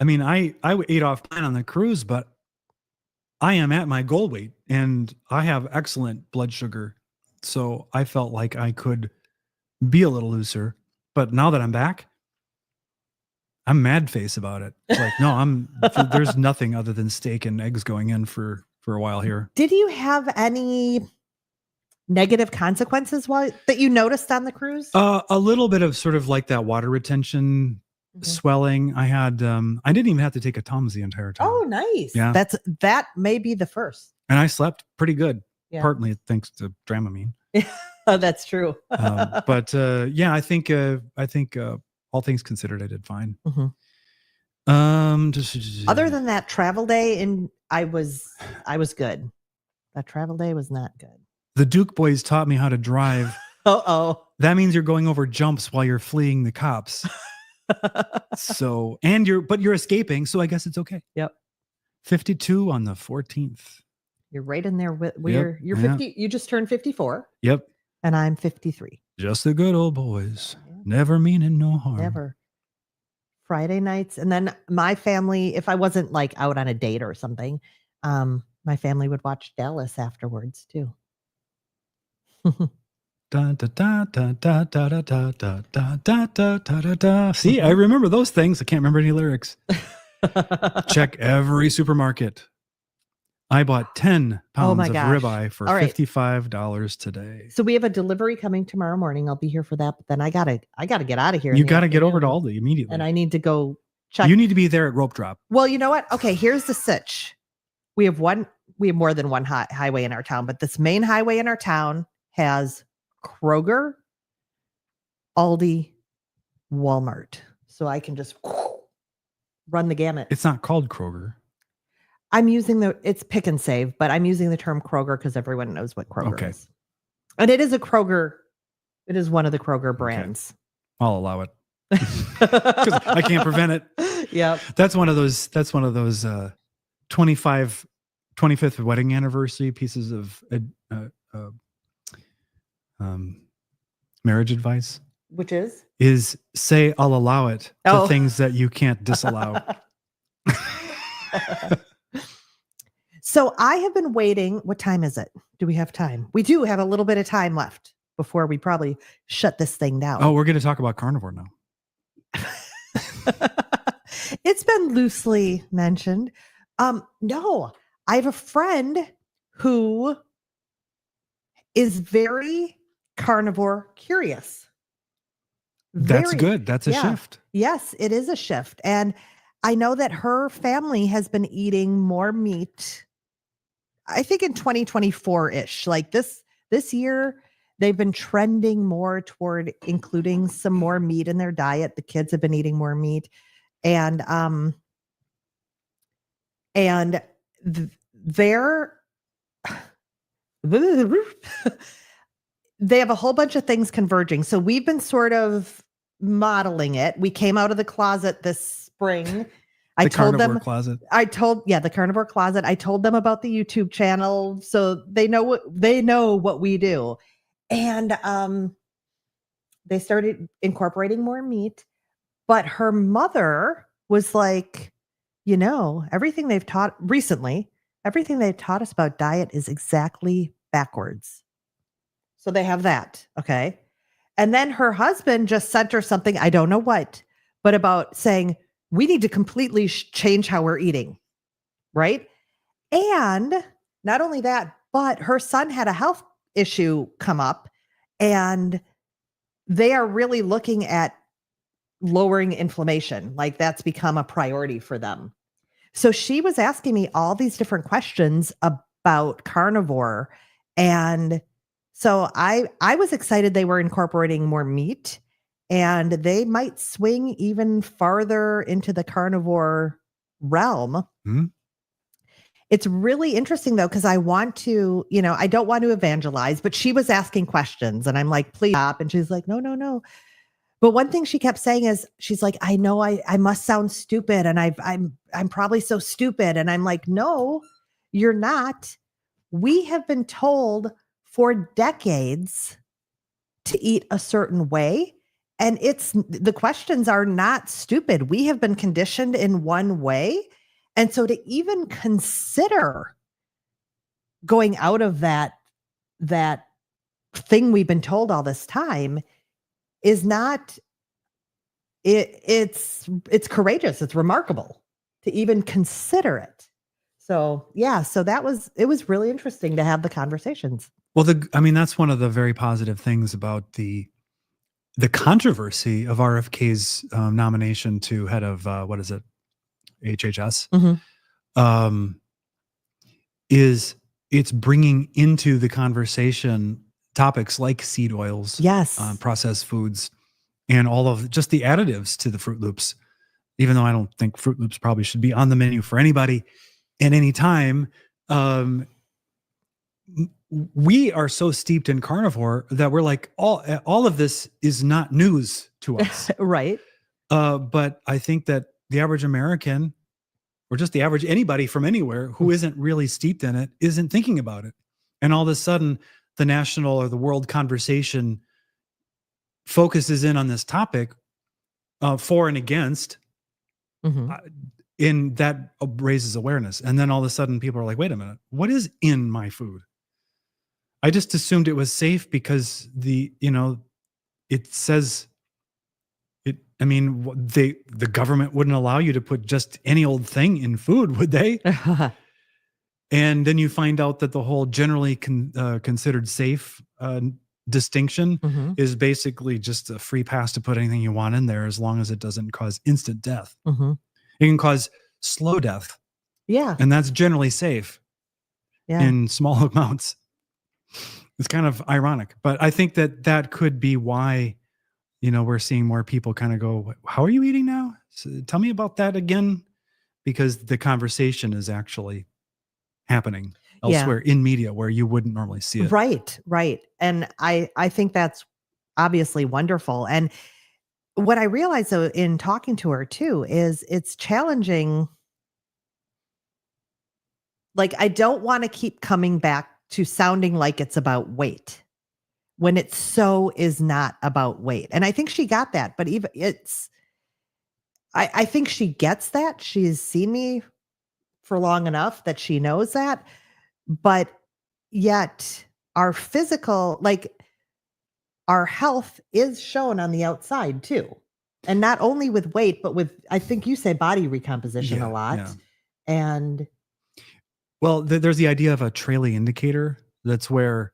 I mean, I ate off plan on the cruise, but I am at my goal weight and I have excellent blood sugar. So I felt like I could be a little looser. But now that I'm back, I'm mad face about it. It's like, no, there's nothing other than steak and eggs going in for a while here. Did you have any negative consequences that you noticed on the cruise? A little bit of sort of like that water retention swelling. I had, I didn't even have to take a Tums the entire time. Oh, nice. Yeah. That may be the first. And I slept pretty good, Yeah. partly thanks to Dramamine. Oh, that's true. But yeah, I think all things considered, I did fine. Mhm. Just, Other than that travel day, and I was good. That travel day was not good. the Duke boys taught me how to drive. Oh. That means you're going over jumps while you're fleeing the cops. So, but you're escaping, so I guess it's okay. Yep. 52 on the 14th. You're right in there with Yep, you're yeah. 50. You just turned 54, Yep. and I'm 53. Just the good old boys. Yeah. Never meaning no harm. Never. Friday nights, and then my family, if I wasn't like out on a date or something, my family would watch Dallas afterwards too. Da, da, da, da, da, da, da, da, da, da, da, da, da. See, I remember those things. I can't remember any lyrics. Check every supermarket. I bought 10 pounds my of gosh. ribeye for All right. $55 today. So we have a delivery coming tomorrow morning. I'll be here for that, but then I gotta get out of here. You got to get over to Aldi immediately. and I need to go check. You need to be there at rope drop. Well, you know what? Okay, here's the sitch. We have more than one highway in our town, but this main highway in our town has Kroger, Aldi, Walmart. So I can just run the gamut. It's not called Kroger. I'm using it's pick and save, but I'm using the term Kroger because everyone knows what Kroger is. And it is a Kroger. It is one of the Kroger brands. I'll allow it. Because I can't prevent it. Yeah. That's one of those 25th wedding anniversary pieces of marriage advice. Which is say I'll allow it to things that you can't disallow. So I have been waiting. What time is it? Do we have time? We do have a little bit of time left before we probably shut this thing down. Oh, we're going to talk about carnivore now. It's been loosely mentioned. No, I have a friend who is very carnivore curious. That's good. That's a shift. Yes, it is a shift. And I know that her family has been eating more meat, I think in 2024-ish. Like this year, they've been trending more toward including some more meat in their diet. The kids have been eating more meat. And they have a whole bunch of things converging. So we've been sort of modeling it. We came out of the closet this spring. The Carnivore Closet. The Carnivore Closet. I told them about the YouTube channel, so they know what we do. And they started incorporating more meat. But her mother was like, everything they've taught us about diet is exactly backwards. So they have that. Okay. And then her husband just sent her something, I don't know what, but about saying, we need to completely change how we're eating. Right. And not only that, but her son had a health issue come up, and they are really looking at lowering inflammation. Like that's become a priority for them. So she was asking me all these different questions about carnivore. And so I was excited they were incorporating more meat, and they might swing even farther into the carnivore realm. Mm-hmm. It's really interesting though, because I want to, I don't want to evangelize, but she was asking questions and I'm like, please stop. And she's like, no. But one thing she kept saying is, she's like, I know I must sound stupid, and I'm probably so stupid. And I'm like, no, you're not. We have been told for decades to eat a certain way. And the questions are not stupid. We have been conditioned in one way. And so to even consider going out of that thing we've been told all this time is not it's courageous. It's remarkable to even consider it. So yeah, so it was really interesting to have the conversations. Well, that's one of the very positive things about the controversy of RFK's nomination to head of what is it, HHS, is it's bringing into the conversation topics like seed oils, Yes, processed foods, and all of just the additives to the Fruit Loops. Even though I don't think Fruit Loops probably should be on the menu for anybody at any time. We are so steeped in carnivore that we're like, all of this is not news to us. right. But I think that the average American, or just the average anybody from anywhere who isn't really steeped in it, isn't thinking about it. And all of a sudden, the national or the world conversation focuses in on this topic for and against, and that raises awareness. And then all of a sudden, people are like, wait a minute, what is in my food? I just assumed it was safe because it says it. I mean, the government wouldn't allow you to put just any old thing in food, would they? And then you find out that the whole generally considered safe distinction is basically just a free pass to put anything you want in there, as long as it doesn't cause instant death. It can cause slow death. Yeah. And that's generally safe in small amounts. It's kind of ironic, but I think that could be why, we're seeing more people kind of go, how are you eating now? So tell me about that again, because the conversation is actually happening elsewhere in media where you wouldn't normally see it. Right. And I think that's obviously wonderful. And what I realized though in talking to her too is it's challenging. Like, I don't want to keep coming back to sounding like it's about weight when it so is not about weight. And I think she got that, but even I think she gets that. She's seen me for long enough that she knows that, but yet our physical, like our health is shown on the outside too. And not only with weight, but with, I think you say body recomposition a lot. Yeah. And well, there's the idea of a trailing indicator. That's where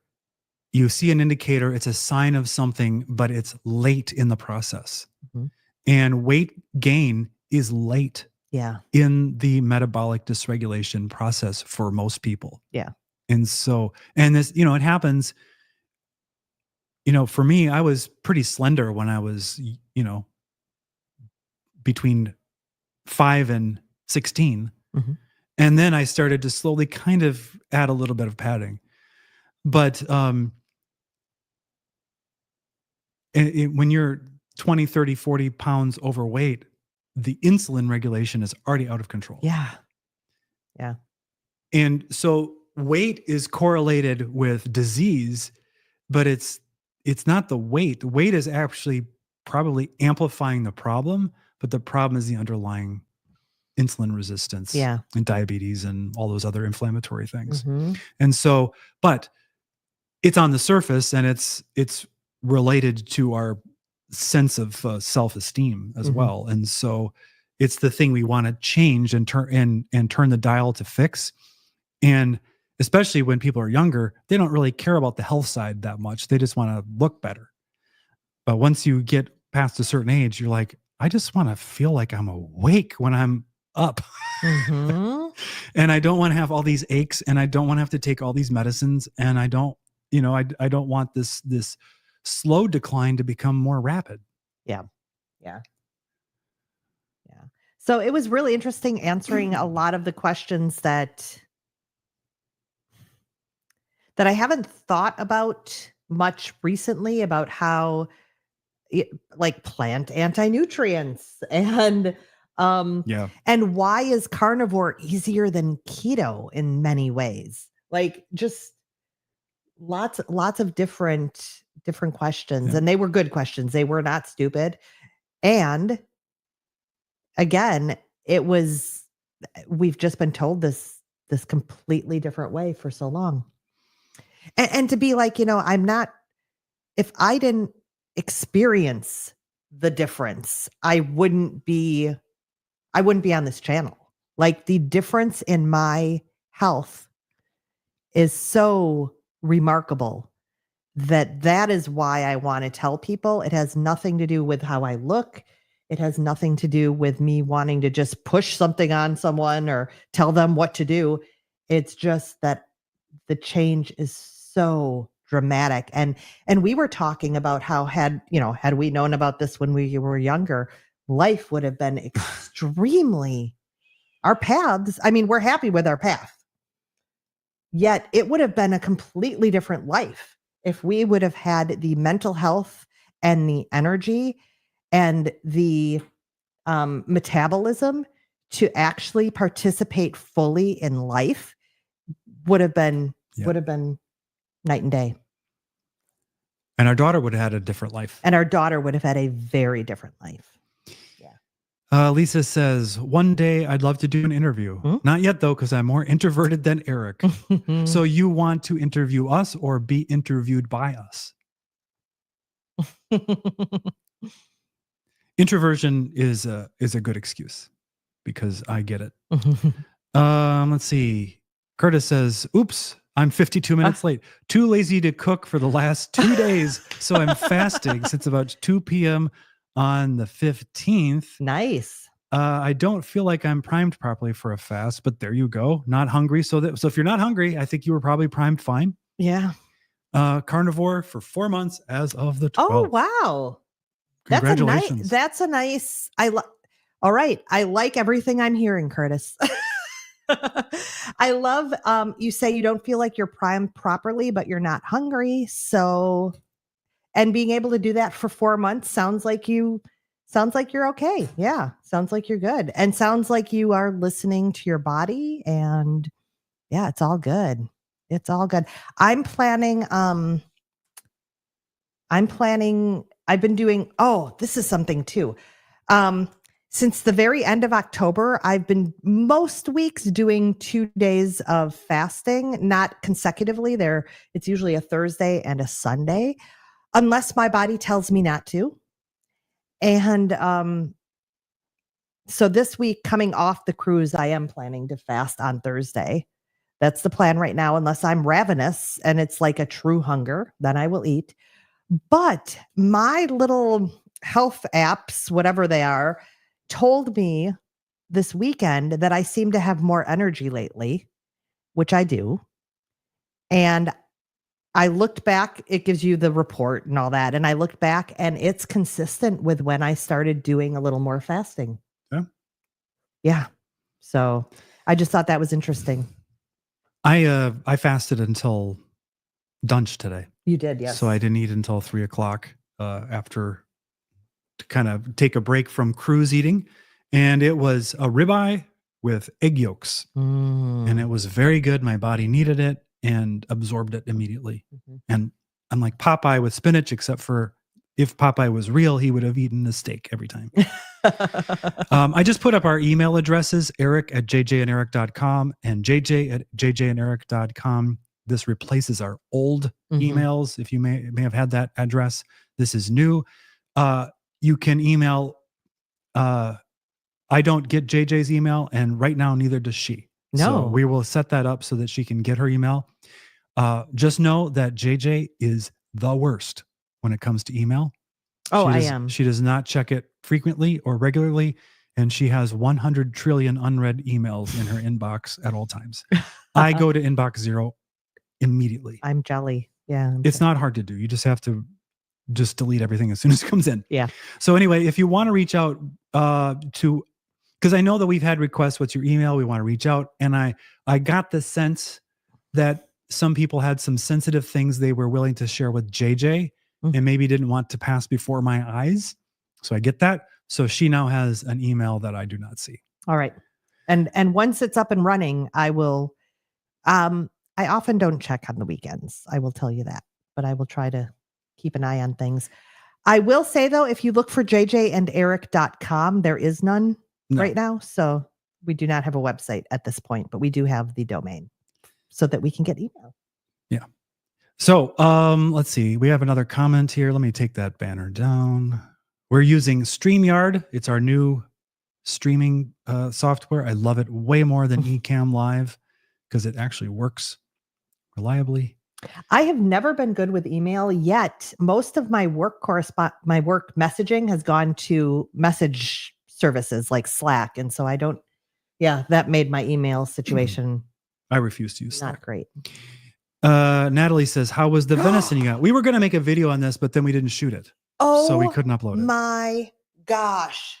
you see an indicator, it's a sign of something, but it's late in the process. And weight gain is late in the metabolic dysregulation process for most people. Yeah. And so, and this, it happens, for me, I was pretty slender when I was, between 5 and 16. And then I started to slowly kind of add a little bit of padding. But when you're 20, 30, 40 pounds overweight, the insulin regulation is already out of control. Yeah. And so weight is correlated with disease, but it's not the weight. The weight is actually probably amplifying the problem, but the problem is the underlying insulin resistance and diabetes and all those other inflammatory things. And so, but it's on the surface and it's related to our sense of self-esteem as well. And so it's the thing we want to change and turn the dial to fix. And especially when people are younger, they don't really care about the health side that much. They just want to look better. But once you get past a certain age, you're like, I just want to feel like I'm awake when I'm up. And I don't want to have all these aches, and I don't want to have to take all these medicines, and I don't want this slow decline to become more rapid. Yeah. So it was really interesting answering a lot of the questions that I haven't thought about much recently, about how like plant anti-nutrients and and why is carnivore easier than keto in many ways? Like just lots of different questions. And they were good questions. They were not stupid. And again, we've just been told this this completely different way for so long. And to be like, if I didn't experience the difference, I wouldn't be on this channel. Like the difference in my health is so remarkable that is why I want to tell people. It has nothing to do with how I look. It has nothing to do with me wanting to just push something on someone or tell them what to do. It's just that the change is so dramatic. And we were talking about how had we known about this when we were younger, life would have been extremely, our paths. I mean, we're happy with our path. Yet it would have been a completely different life if we would have had the mental health and the energy and the metabolism to actually participate fully in life. Would have been night and day. And our daughter would have had a different life. And our daughter would have had a very different life. Lisa says, one day I'd love to do an interview. Not yet, though, because I'm more introverted than Eric. So you want to interview us or be interviewed by us? Introversion is a good excuse because I get it. Let's see. Curtis says, oops, I'm 52 minutes late. Too lazy to cook for the last 2 days. So I'm fasting since about 2 p.m. on the 15th. Nice. I don't feel like I'm primed properly for a fast, but there you go. Not hungry. So if you're not hungry, I think you were probably primed fine. Yeah. Carnivore for 4 months as of the 12th. Oh, wow. Congratulations. That's a nice, all right. I like everything I'm hearing, Curtis. I love, you say you don't feel like you're primed properly, but you're not hungry. So, and being able to do that for 4 months sounds like you're okay. Yeah. Sounds like you're good. And sounds like you are listening to your body, and yeah, it's all good. It's all good. I've been doing, this is something too. Since the very end of October, I've been most weeks doing 2 days of fasting, not consecutively. It's usually a Thursday and a Sunday, unless my body tells me not to. And so this week, coming off the cruise, I am planning to fast on Thursday. That's the plan right now, unless I'm ravenous and it's like a true hunger, then I will eat. But my little health apps, whatever they are, told me this weekend that I seem to have more energy lately, which I do. And I looked back, it gives you the report and all that. And I looked back and it's consistent with when I started doing a little more fasting. Yeah. So I just thought that was interesting. I fasted until lunch today. You did, yes. So I didn't eat until 3:00 after to kind of take a break from cruise eating. And it was a ribeye with egg yolks. And it was very good. My body needed it and absorbed it immediately. And I'm like Popeye with spinach, except for if Popeye was real, he would have eaten the steak every time. I just put up our email addresses, eric@jjanderic.com and jj@jjanderic.com. This replaces our old emails. If you may have had that address, this is new. You can email. I don't get JJ's email, and right now neither does she. No. So we will set that up so that she can get her email. Just know that JJ is the worst when it comes to email. I am. She does not check it frequently or regularly, and she has 100 trillion unread emails in her inbox at all times. I go to inbox 0 immediately. I'm jelly. Yeah. It's not hard to do. You just have to just delete everything as soon as it comes in. Yeah. So anyway, if you want to reach out because I know that we've had requests, what's your email? We want to reach out. And I got the sense that some people had some sensitive things they were willing to share with JJ and maybe didn't want to pass before my eyes. So I get that. So she now has an email that I do not see. All right. And once it's up and running, I will, I often don't check on the weekends. I will tell you that, but I will try to keep an eye on things. I will say though, if you look for jjanderic.com, there is none right now. So We do not have a website at this point, but we do have the domain so that we can get email. Yeah. So let's see. We have another comment here. Let me take that banner down. We're using StreamYard. It's our new streaming software. I love it way more than Ecamm Live because it actually works reliably. I have never been good with email yet. Most of my work my work messaging has gone to message services like Slack. And so that made my email situation I refuse to use not Slack. great. Natalie says, how was the venison you got? We were going to make a video on this, but then we didn't shoot it. Oh, so we couldn't upload it. My gosh.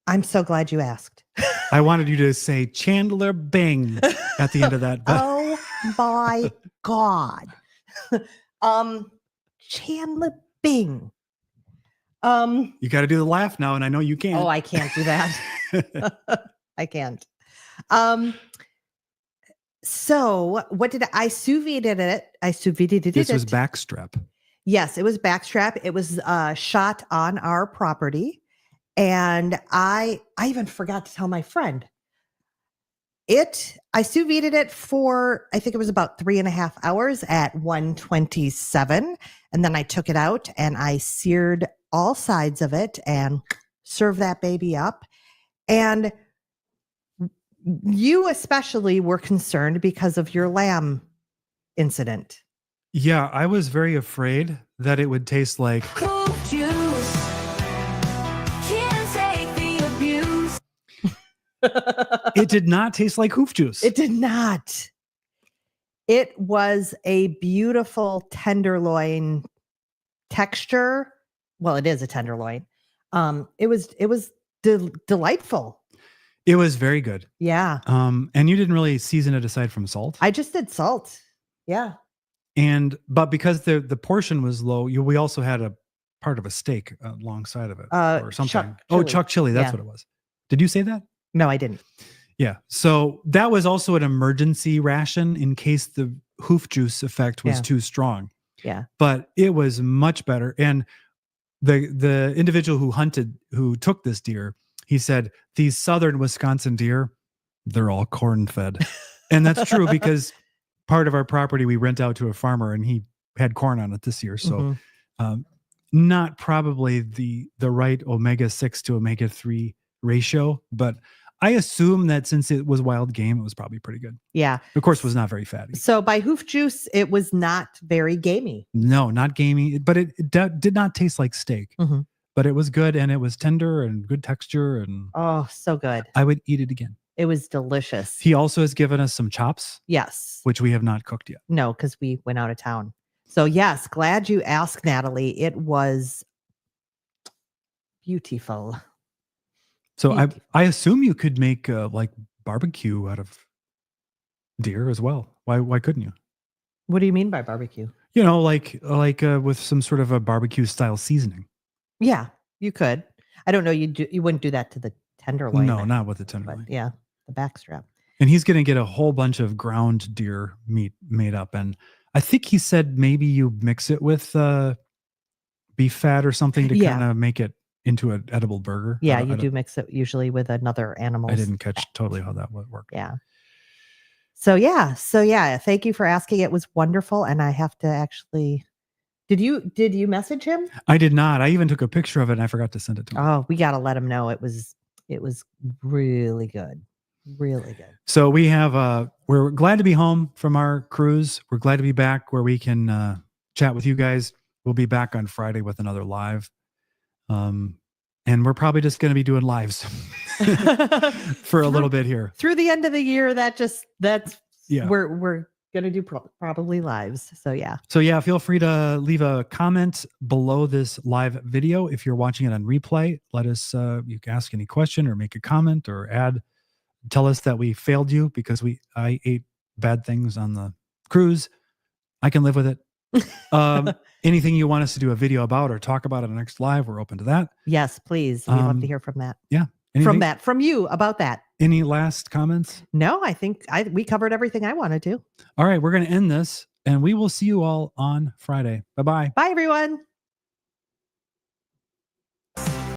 I'm so glad you asked. I wanted you to say Chandler Bing at the end of that. But Oh my God. Chandler Bing. you got to do the laugh now, and I know you can't. Oh, I can't do that. I can't. So what did I sous vide it? I sous vide it. This was backstrap. Yes, it was backstrap. It was shot on our property. And I even forgot to tell my friend. I sous vide it for, I think it was about 3.5 hours at 127. And then I took it out and I seared all sides of it and served that baby up. And you especially were concerned because of your lamb incident. Yeah, I was very afraid that it would taste like Proof juice. Can't take the abuse. it did not taste like hoof juice. It did not. It was a beautiful tenderloin texture. Well, it is a tenderloin. It was delightful. It was very good. Yeah. And you didn't really season it aside from salt. I just did salt. Yeah. But because the portion was low, we also had a part of a steak alongside of it or something. Chuck chili. That's what it was. Did you say that? No, I didn't. Yeah. So that was also an emergency ration in case the hoof juice effect was too strong. Yeah. But it was much better. And the individual who took this deer, he said, these southern Wisconsin deer, they're all corn fed. And that's true because part of our property we rent out to a farmer and he had corn on it this year. So not probably the right omega-6 to omega-3 ratio, but I assume that since it was wild game, it was probably pretty good. Yeah. Of course, it was not very fatty. So by hoof juice, it was not very gamey. No, not gamey, but it did not taste like steak. Mm-hmm. But it was good and it was tender and good texture. And oh, so good. I would eat it again. It was delicious. He also has given us some chops. Yes. Which we have not cooked yet. No, because we went out of town. So yes, glad you asked, Natalie. It was beautiful. So I assume you could make like barbecue out of deer as well. Why couldn't you? What do you mean by barbecue? You know, like with some sort of a barbecue style seasoning. Yeah, you could. I don't know. You wouldn't do that to the tenderloin. No, not with the tenderloin. But yeah, the backstrap. And he's going to get a whole bunch of ground deer meat made up. And I think he said maybe you mix it with beef fat or something to kind of make it into an edible burger. Yeah, you do mix it usually with another animal. I didn't catch totally how that would work. Yeah. So yeah. Thank you for asking. It was wonderful. And I have to actually, did you message him? I did not. I even took a picture of it and I forgot to send it to him. Oh, we got to let him know. It was really good. Really good. So we're glad to be home from our cruise. We're glad to be back where we can chat with you guys. We'll be back on Friday with another live. And we're probably just going to be doing lives for a little bit here through the end of the year. We're going to do probably lives. So yeah, feel free to leave a comment below this live video. If you're watching it on replay, let us, you can ask any question or make a comment or tell us that we failed you because I ate bad things on the cruise. I can live with it. Anything you want us to do a video about or talk about on the next live, we're open to that. Yes, please. We'd love to hear from that. Yeah. From you about that. Any last comments? No, I think we covered everything I wanted to. All right. We're going to end this and we will see you all on Friday. Bye-bye. Bye, everyone.